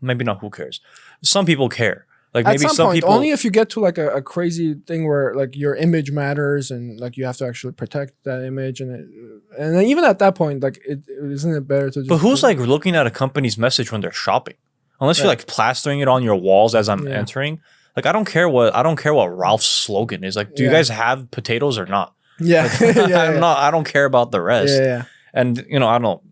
maybe not who cares. Some people care. Like maybe at some point, people only if you get to like a crazy thing where like your image matters and like you have to actually protect that image, and then even at that point, like isn't it better to just? But who's like looking at a company's message when they're shopping? Unless you're like plastering it on your walls as I'm entering. Like I don't care what Ralph's slogan is. Like, do you guys have potatoes or not? Yeah, like, I don't care about the rest. Yeah. And you know, I don't know.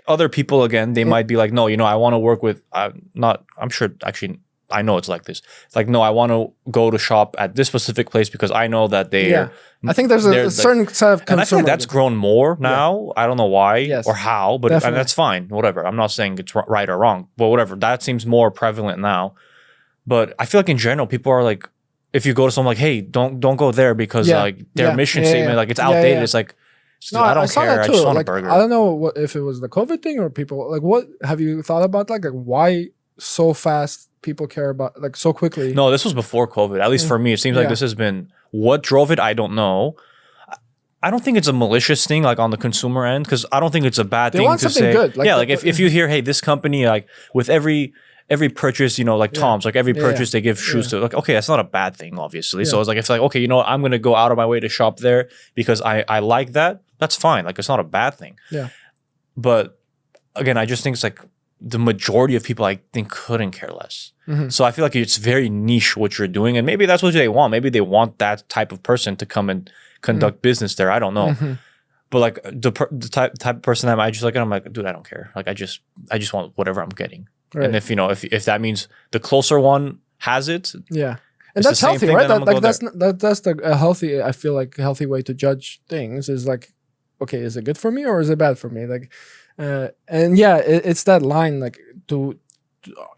Other people again, they might be like, no, you know, I want to work with. I'm sure actually. I know it's like this. It's like, no, I want to go to shop at this specific place because I know that they. I think there's a certain set of. And I feel like that's grown more now. I don't know why or how, but and that's fine. Whatever. I'm not saying it's right or wrong, but whatever. That seems more prevalent now. But I feel like in general, people are like, if you go to someone like, hey, don't go there because like their mission statement, like it's outdated. It's like, no, I don't care. I just want a burger. I don't know if it was the COVID thing or people like, what have you thought about like why so fast people care about like so quickly? No, this was before COVID. At least for me, it seems like this has been what drove it. I don't know. I don't think it's a malicious thing like on the consumer end because I don't think it's a bad thing to say. Good. Like like if you hear, hey, this company like with every purchase, you know, like Tom's, like every purchase they give shoes to, like, okay, that's not a bad thing, obviously. So it's like, okay, you know what, I'm going to go out of my way to shop there because I like that. That's fine. Like, it's not a bad thing. Yeah. But again, I just think it's like the majority of people, I think, couldn't care less. So I feel like it's very niche what you're doing. And maybe that's what they want. Maybe they want that type of person to come and conduct business there. I don't know. But like the type of person I just like, I'm like, dude, I don't care. Like, I just want whatever I'm getting. Right. And if, you know, if that means the closer one has it. Yeah. And that's healthy, right? That's a healthy, I feel like a healthy way to judge things is like, okay, is it good for me or is it bad for me? Like, and yeah, it's that line, like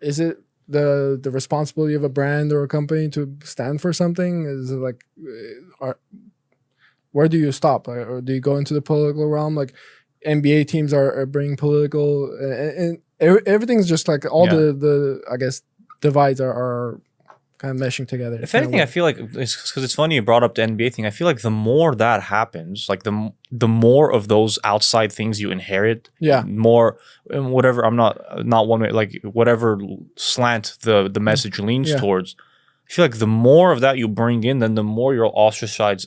is it the responsibility of a brand or a company to stand for something? Is it like, where do you stop? Or do you go into the political realm? Like NBA teams are bringing political and everything's just like all the I guess divides are kind of meshing together. If anything, I feel like because it's funny you brought up the NBA thing. I feel like the more that happens, like the more of those outside things you inherit. Yeah. More whatever. I'm not one like whatever slant the message leans towards. I feel like the more of that you bring in, then the more you'll ostracize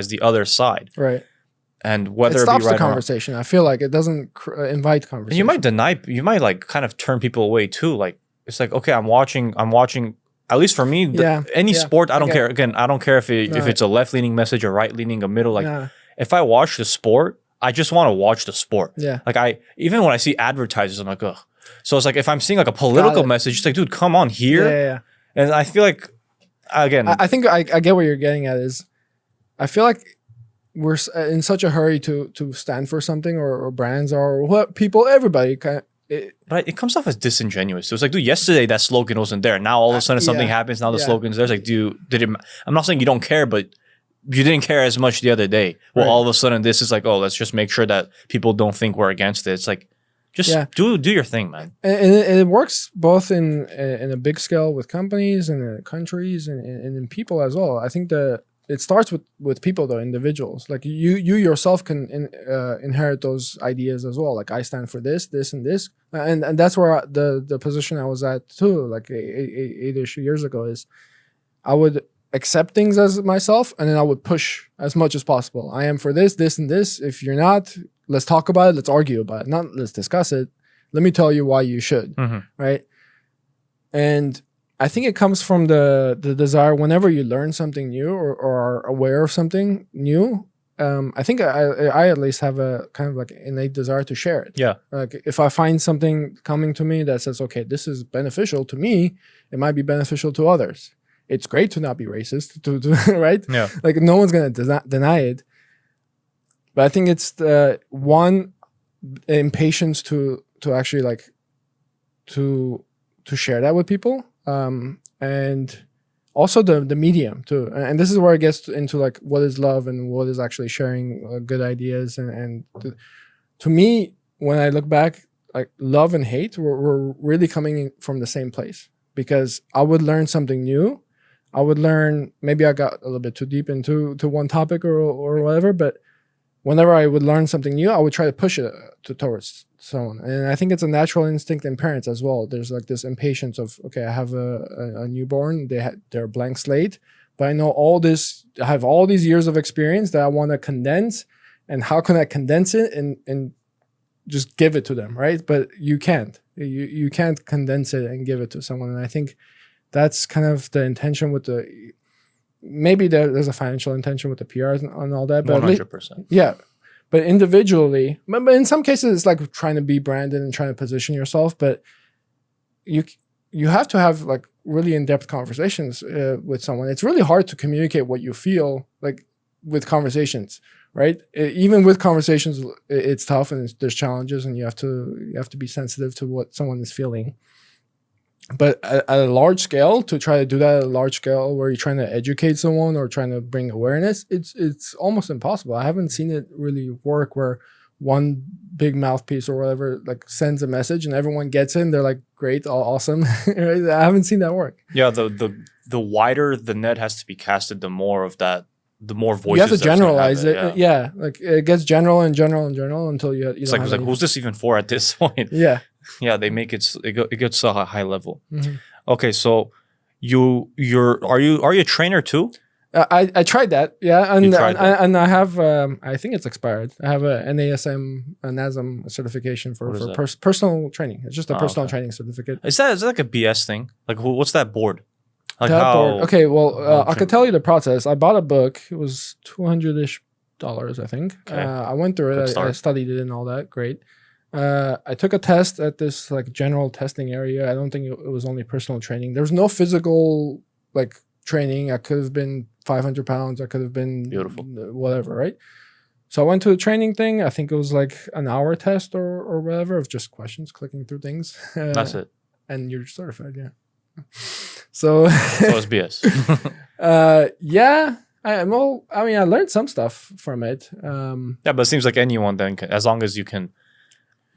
the other side. Right. And whether it stops it be the conversation. I feel like it doesn't invite conversation. And you might like kind of turn people away too. Like it's like, okay, I'm watching. At least for me, any sport, I don't care. Again, I don't care if it's a left leaning message or right leaning, a middle. Like if I watch the sport, I just want to watch the sport. Yeah. Like even when I see advertisers, I'm like, ugh. So it's like if I'm seeing like a political message, it's like, dude, come on here. Yeah. And I feel like again, I think I get what you're getting at is, I feel like we're in such a hurry to stand for something or brands or what people, everybody kind of. But it comes off as disingenuous. So it's like, dude, yesterday that slogan wasn't there. Now all of a sudden something happens. Now the slogan's there. It's like, dude, I'm not saying you don't care, but you didn't care as much the other day. Well, all of a sudden this is like, oh, let's just make sure that people don't think we're against it. It's like, just do your thing, man. And it works both in a big scale with companies and in countries and in people as well. I think it starts with people though, individuals. Like you yourself can inherit those ideas as well. Like I stand for this, and this, and that's where the position I was at too. Like 8-ish years ago is, I would accept things as myself, and then I would push as much as possible. I am for this, and this. If you're not, let's talk about it. Let's argue about it. Not let's discuss it. Let me tell you why you should. Right. And I think it comes from the desire whenever you learn something new or are aware of something new. I think I at least have a kind of like innate desire to share it. Yeah. Like if I find something coming to me that says, okay, this is beneficial to me, it might be beneficial to others. It's great to not be racist, right? Yeah. Like no one's going to deny it. But I think it's the one impatience to actually like to share that with people. And also the medium too. And this is where it gets into like what is love and what is actually sharing good ideas. And to me, when I look back, like love and hate were really coming from the same place, because I would learn something new. I would learn, maybe I got a little bit too deep into one topic or whatever, but whenever I would learn something new, I would try to push it towards someone. And I think it's a natural instinct in parents as well. There's like this impatience of, okay, I have a newborn, they're a blank slate, but I know I have all these years of experience that I want to condense, and how can I condense it and just give it to them, right? But you can't. You can't condense it and give it to someone. And I think that's kind of the intention with maybe there's a financial intention with the PR and all that, but 100%. Yeah. But individually, but in some cases, it's like trying to be branded and trying to position yourself. But you you have to have like really in-depth conversations with someone. It's really hard to communicate what you feel like with conversations, right? Even with conversations, it's tough and there's challenges, and you have to be sensitive to what someone is feeling. But at a large scale, to try to do that at a large scale where you're trying to educate someone or trying to bring awareness, it's almost impossible. I haven't seen it really work where one big mouthpiece or whatever like sends a message and everyone gets it and they're like, great, awesome. Right? I haven't seen that work. Yeah, the wider the net has to be casted, the more of that, the more voices. You have to generalize it. Yeah, like it gets general and general and general until you it's like who's this even for at this point? Yeah. Yeah, they make it gets to a high level. Mm-hmm. Okay, so are you a trainer too? I tried that, yeah, and I have I think it's expired. I have a NASM certification for personal training. It's just a personal training certificate. Is that like a BS thing? Like what's that board? Like that board. Okay, well, I could tell you the process. I bought a book. It was $200-ish, I think. Okay. I went through it. I studied it and all that. Great. I took a test at this like general testing area. I don't think it was only personal training. There was no physical like training. I could have been 500 pounds. I could have been whatever, right? So I went to the training thing. I think it was like an hour test or whatever of just questions, clicking through things. That's it. And you're certified, yeah. So it's BS. Yeah. I learned some stuff from it. Yeah, but it seems like anyone then can, as long as you can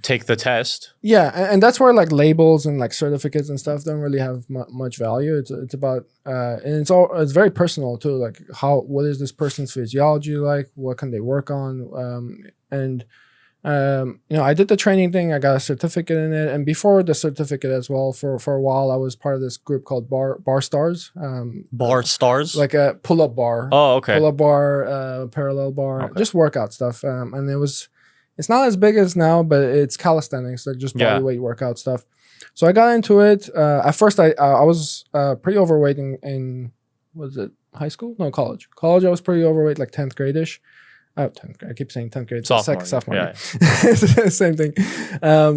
take the test. Yeah, and that's where like labels and like certificates and stuff don't really have much value. It's about and it's very personal too. Like what is this person's physiology like? What can they work on? I did the training thing. I got a certificate in it, and before the certificate as well, for a while I was part of this group called Bar Stars. Bar Stars, like a pull-up bar. Oh, okay. Pull-up bar, parallel bar, just workout stuff. And it's not as big as now, but it's calisthenics, like just body weight workout stuff. So I got into it. At first, I was pretty overweight in was it high school? No, college. College, I was pretty overweight, like 10th grade-ish. 10th grade. I keep saying 10th grade. Sophomore. Yeah. Same thing.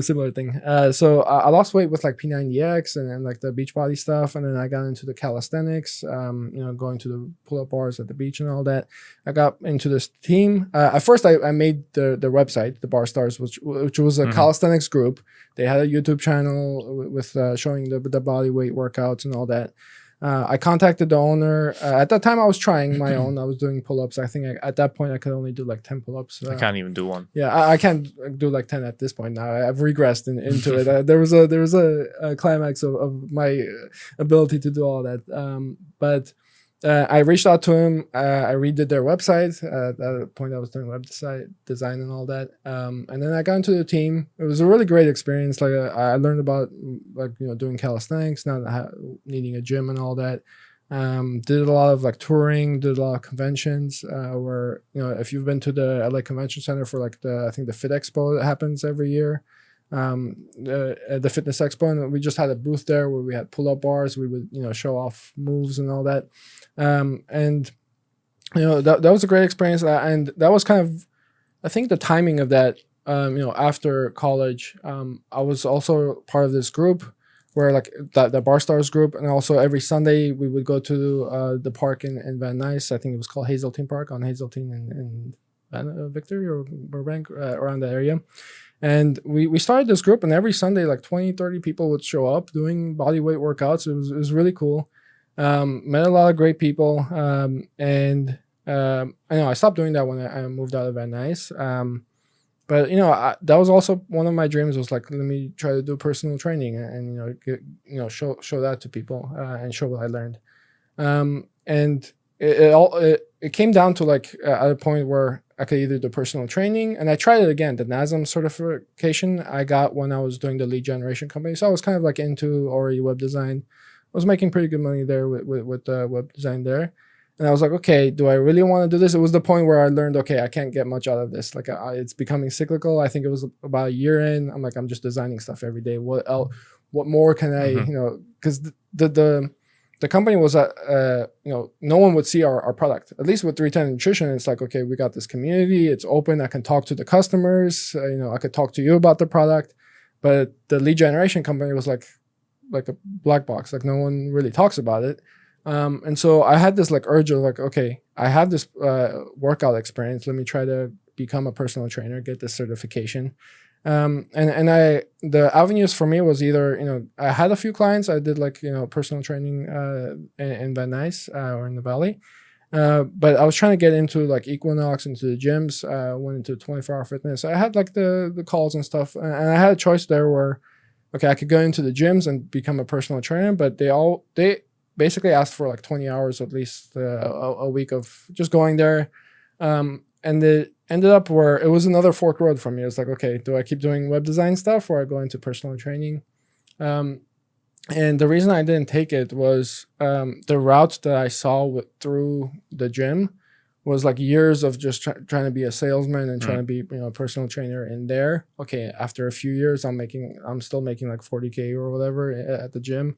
Similar thing. So I lost weight with like P90X and like the beach body stuff. And then I got into the calisthenics, going to the pull-up bars at the beach and all that. I got into this team. At first, I made the website, the Bar Stars, which was a calisthenics group. They had a YouTube channel with showing the body weight workouts and all that. I contacted the owner. At that time, I was trying my own. I was doing pull-ups. I think at that point, I could only do like 10 pull-ups. I can't even do one. Yeah, I can't do like 10 at this point now. I've regressed into it. There was a climax of my ability to do all that. But I reached out to him. I redid their website. At that point, I was doing web design and all that. And then I got into the team. It was a really great experience. Like I learned about doing calisthenics, not needing a gym and all that. Did a lot of like touring. Did a lot of conventions. Where if you've been to the LA Convention Center for like I think the Fit Expo that happens every year. The Fitness Expo, and we just had a booth there where we had pull-up bars. We would show off moves and all that. And that was a great experience, and that was kind of, I think, the timing of that. After college, I was also part of this group where like the Bar Stars group, and also every Sunday we would go to the park in Van Nuys. I think it was called Hazeltine Park on Hazeltine and Victory or Burbank, around the area. And we started this group, and every Sunday like 20-30 people would show up doing body weight workouts. It was really cool. Met a lot of great people. And I stopped doing that when I moved out of Van Nuys. But that was also one of my dreams, was like, let me try to do personal training and show that to people and show what I learned. And it came down to like at a point where I could either do personal training, and I tried it again. The NASM certification I got when I was doing the lead generation company. So I was kind of like into already web design. I was making pretty good money there with web design there. And I was like, okay, do I really want to do this? It was the point where I learned, okay, I can't get much out of this. Like it's becoming cyclical. I think it was about a year in. I'm like, I'm just designing stuff every day. What more can I, because the company was no one would see our product. At least with 310 Nutrition, it's like, okay, we got this community. It's open. I can talk to the customers. I could talk to you about the product. But the lead generation company was like, like a black box. Like no one really talks about it. And so I had this like urge of like, okay, I have this workout experience. Let me try to become a personal trainer, get this certification. The avenues for me was either, you know, I had a few clients. I did like, you know, personal training in Van Nuys or in the Valley. But I was trying to get into like Equinox, into the gyms, went into 24-hour fitness. I had like the calls and stuff. And I had a choice there where, okay, I could go into the gyms and become a personal trainer, but they basically asked for like 20 hours at least a week of just going there. And it ended up where it was another fork road for me. It's like, okay, do I keep doing web design stuff or I go into personal training? And the reason I didn't take it was the route that I saw through the gym was like years of just trying to be a salesman and trying to be, you know, a personal trainer in there. Okay, after a few years, I'm still making like 40K or whatever at the gym.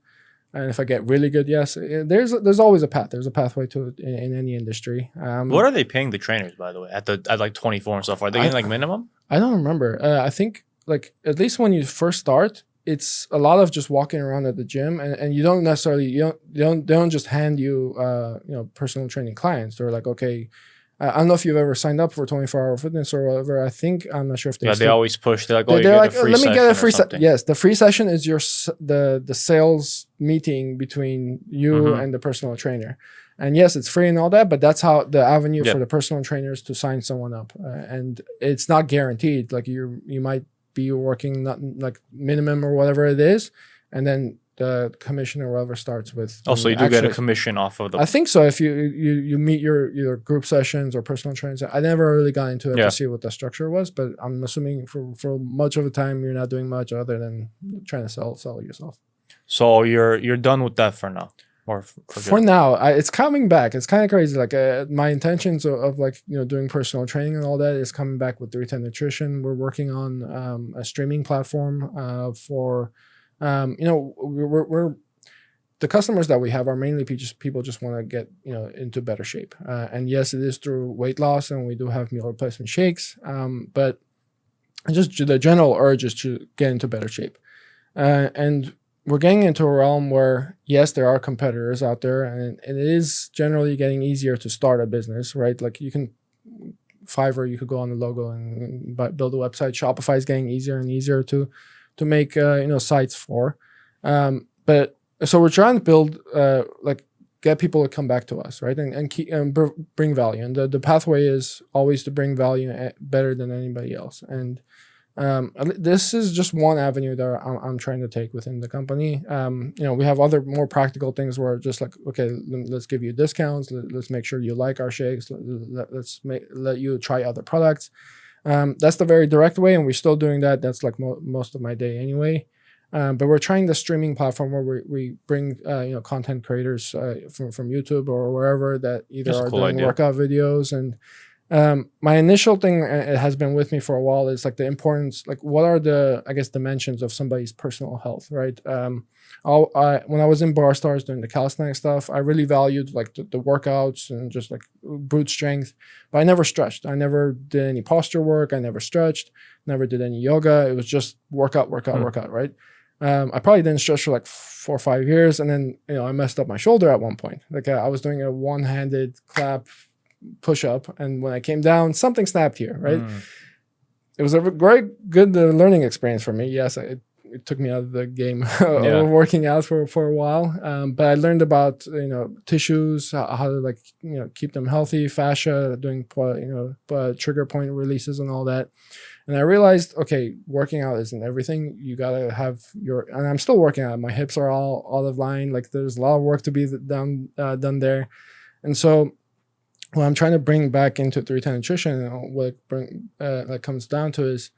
And if I get really good, yes, there's always a path. There's a pathway to it in any industry. What are they paying the trainers, by the way, at like 24 and stuff? Are they getting like minimum? I don't remember. I think like at least when you first start, it's a lot of just walking around at the gym, and you don't necessarily they don't just hand you you know, personal training clients. They're like, okay, I don't know if you've ever signed up for 24-hour fitness or whatever. I'm not sure if they always push. They're like, oh, they're like, let me get a free session. Yes, the free session is the sales meeting between you and the personal trainer. And yes, it's free and all that, but that's how the avenue for the personal trainers to sign someone up. And it's not guaranteed. Like you might be working not like minimum or whatever it is, and then the commission or whatever starts with. Oh, so you do get a commission off of the. I think so. If you meet your group sessions or personal trainings, I never really got into it to see what the structure was, but I'm assuming for much of the time you're not doing much other than trying to sell yourself. So you're done with that for now, or for now, it's coming back. It's kind of crazy. Like my intentions of like, you know, doing personal training and all that is coming back with 310 Nutrition. We're working on a streaming platform for. You know, we're the customers that we have are mainly people just want to get, you know, into better shape. And yes, it is through weight loss, and we do have meal replacement shakes. But just the general urge is to get into better shape. And we're getting into a realm where, yes, there are competitors out there, and it is generally getting easier to start a business, right? Like you can Fiverr, you could go on the logo and build a website. Shopify is getting easier and easier to make you know, sites for, but so we're trying to build like get people to come back to us, right, and keep bring value, and the pathway is always to bring value better than anybody else. And this is just one avenue that I'm trying to take within the company. You know, we have other more practical things where just like, okay, let's give you discounts, let's make sure you like our shakes, let's let you try other products. That's the very direct way, and we're still doing that. That's like most of my day anyway. But we're trying the streaming platform where we bring you know, content creators from YouTube or wherever that either are doing workout videos. And my initial thing, it has been with me for a while, is like the importance, like what are the, I guess, dimensions of somebody's personal health, right? When I was in Bar Stars doing the calisthenics stuff, I really valued like the workouts and just like brute strength, but I never stretched. I never did any posture work. I never stretched, never did any yoga. It was just workout, right? I probably didn't stretch for like 4 or 5 years. And then, you know, I messed up my shoulder at one point. Like I was doing a one-handed clap push-up, and when I came down, something snapped here, right? It was a very good learning experience for me. Yes, it took me out of the game of working out for a while, but I learned about, you know, tissues, how to like, you know, keep them healthy, fascia, doing, you know, trigger point releases and all that. And I realized, okay, working out isn't everything. You gotta have and I'm still working out. My hips are all out of line. Like there's a lot of work to be done there. And so what I'm trying to bring back into 310 Nutrition, what that comes down to is,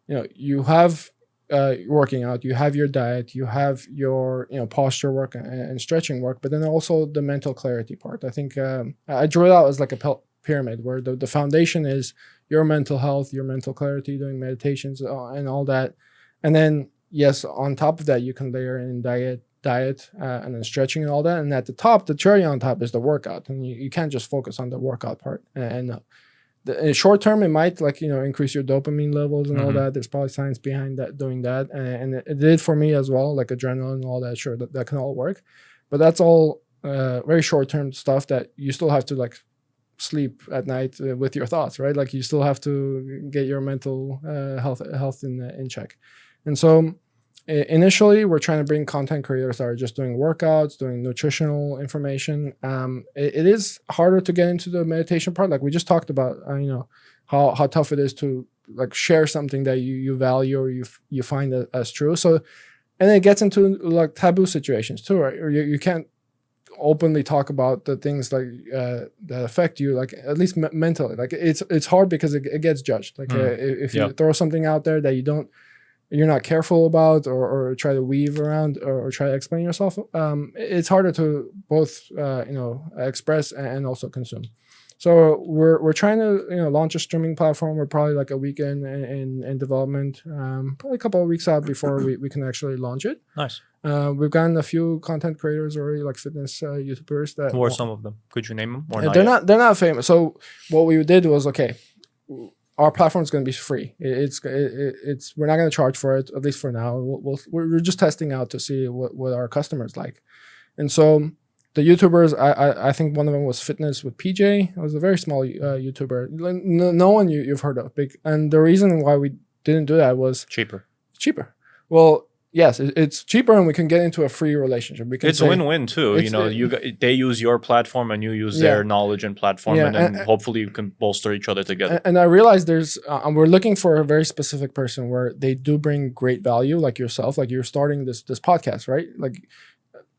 you know, you have working out, you have your diet, you have your, you know, posture work and stretching work, but then also the mental clarity part. I think I drew it out as like a pyramid where the foundation is your mental health, your mental clarity, doing meditations and all that. And then, yes, on top of that, you can layer in diet and then stretching and all that. And at the top, the cherry on top is the workout. And you can't just focus on the workout part. And in short term, it might like, increase your dopamine levels and all that. There's probably science behind that, doing that. And it did for me as well, like adrenaline and all that. Sure, that can all work. But that's all very short term stuff that you still have to like sleep at night with your thoughts, right? Like you still have to get your mental health in check. And so initially, we're trying to bring content creators that are just doing workouts, doing nutritional information. It is harder to get into the meditation part. Like we just talked about, how tough it is to like share something that you value or you find as true. So, and it gets into like taboo situations too, right? Or you can't openly talk about the things like that affect you, like at least mentally. Like it's hard because it gets judged. Like if you throw something out there that you're not careful about or try to weave around or try to explain yourself, it's harder to both express and also consume. So we're trying to launch a streaming platform. We're probably like a weekend in development, probably a couple of weeks out before we can actually launch it. Nice. We've gotten a few content creators already, like fitness YouTubers. That who are some of them? Could you name them? Or they're not famous. So what we did was, okay, our platform is going to be free. It's we're not going to charge for it, at least for now. We're just testing out to see what our customers like. And so the YouTubers, I think one of them was Fitness with PJ. It was a very small YouTuber. No one you've heard of. Big. And the reason why we didn't do that was cheaper. Well, yes, it's cheaper, and we can get into a free relationship. It's a win-win too. They use your platform and you use their knowledge and platform, and then hopefully you can bolster each other together. And I realized we're looking for a very specific person where they do bring great value, like yourself, like you're starting this podcast, right? Like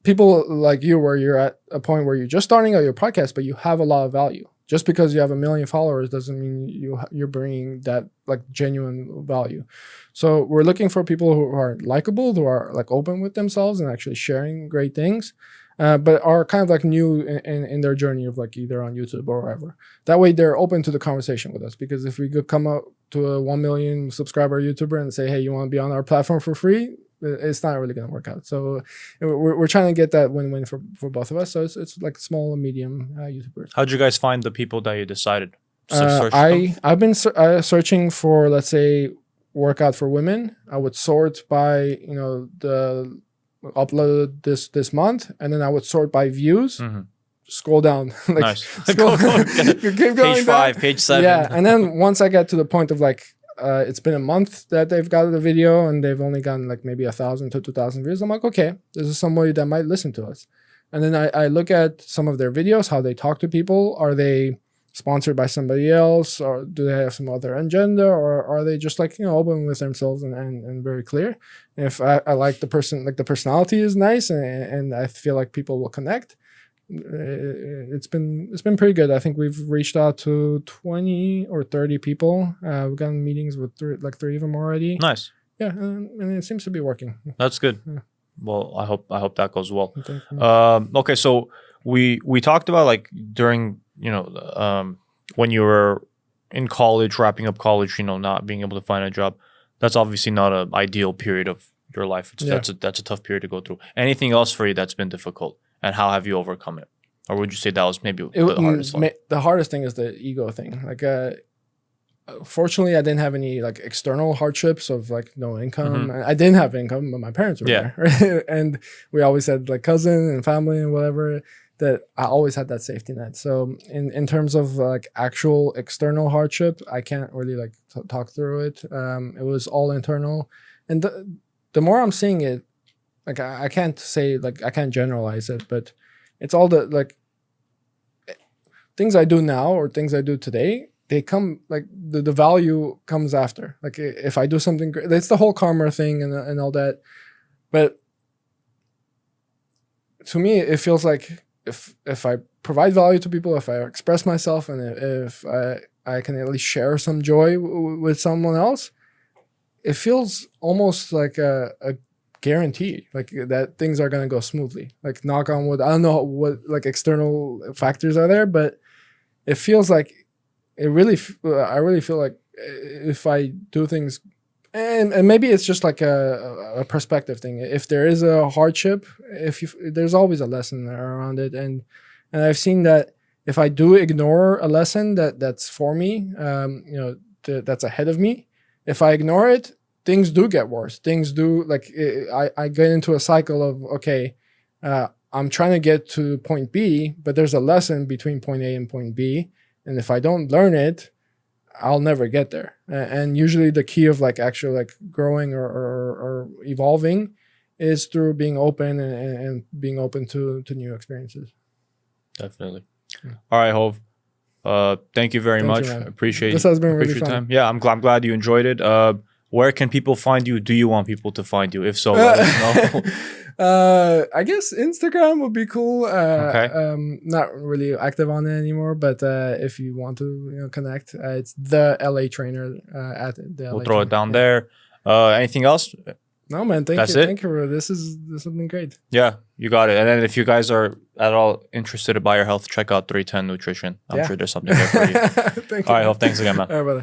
people like you, where you're at a point where you're just starting out your podcast, but you have a lot of value. Just because you have 1 million followers doesn't mean you're bringing that like genuine value. So we're looking for people who are likable, who are like open with themselves and actually sharing great things, but are kind of like new in their journey of like either on YouTube or wherever. That way they're open to the conversation with us, because if we could come up to a 1 million subscriber YouTuber and say, hey, you want to be on our platform for free? It's not really going to work out. So we're trying to get that win-win for both of us. So it's like small and medium YouTubers. How'd you guys find the people that you decided? I've been searching for, let's say, workout for women. I would sort by the uploaded this month, and then I would sort by views. Scroll down. Nice. Keep going page 5, page 7. Yeah, and then once I get to the point of like, it's been a month that they've got the video and they've only gotten like maybe 1,000 to 2,000 views, I'm like, okay, this is somebody that might listen to us. And then I look at some of their videos, how they talk to people. Are they sponsored by somebody else, or do they have some other agenda, or are they just like open with themselves and very clear? If I like the person, like the personality is nice, and I feel like people will connect, it's been pretty good. I think we've reached out to 20 or 30 people. We've gotten meetings with three of them already. Nice. Yeah, and it seems to be working. That's good. Yeah. Well, I hope that goes well. Okay, so we talked about like during when you were in college, wrapping up college, not being able to find a job. That's obviously not an ideal period of your life. That's a tough period to go through. Anything else for you that's been difficult, and how have you overcome it? Or would you say that was maybe the hardest one? The hardest thing is the ego thing. Like, fortunately, I didn't have any like external hardships of like no income. I didn't have income, but my parents were there, right? And we always had like cousin and family and whatever, that I always had that safety net. So in terms of like actual external hardship, I can't really like talk through it. It was all internal, and the more I'm seeing it, like I can't say, like I can't generalize it, but it's all the like things I do now or things I do today. They come like the value comes after. Like if I do something great, it's the whole karma thing and all that. But to me, it feels like if I provide value to people, if I express myself, and if I can at least share some joy with someone else, it feels almost like a guarantee, like that things are going to go smoothly. Like knock on wood. I don't know what like external factors are there, but it feels like I really feel like if I do things, and maybe it's just like a perspective thing. If there is a hardship, there's always a lesson around it, and I've seen that if I do ignore a lesson that's for me, that's ahead of me, if I ignore it, things do get worse. Things do, like, I get into a cycle of, okay, I'm trying to get to point B, but there's a lesson between point A and point B. And if I don't learn it, I'll never get there. And usually the key of like actually like growing or evolving is through being open and being open to new experiences. Definitely. Yeah. All right, Hov. Thank you very much. Appreciate this has been really fun. Time. Yeah, I'm glad you enjoyed it. Where can people find you? Do you want people to find you? If so, let us know. I guess Instagram would be cool. Okay. Not really active on it anymore, but if you want to connect, it's the LA Trainer at the LA We'll throw Trainer. It down there. Anything else? No, man. Thank you. Thank you. This has been great. Yeah, you got it. And then if you guys are at all interested to buy your health, check out 310 Nutrition. I'm sure there's something there for you. Thank you. All right, Hov. Thanks again, man. All right, brother.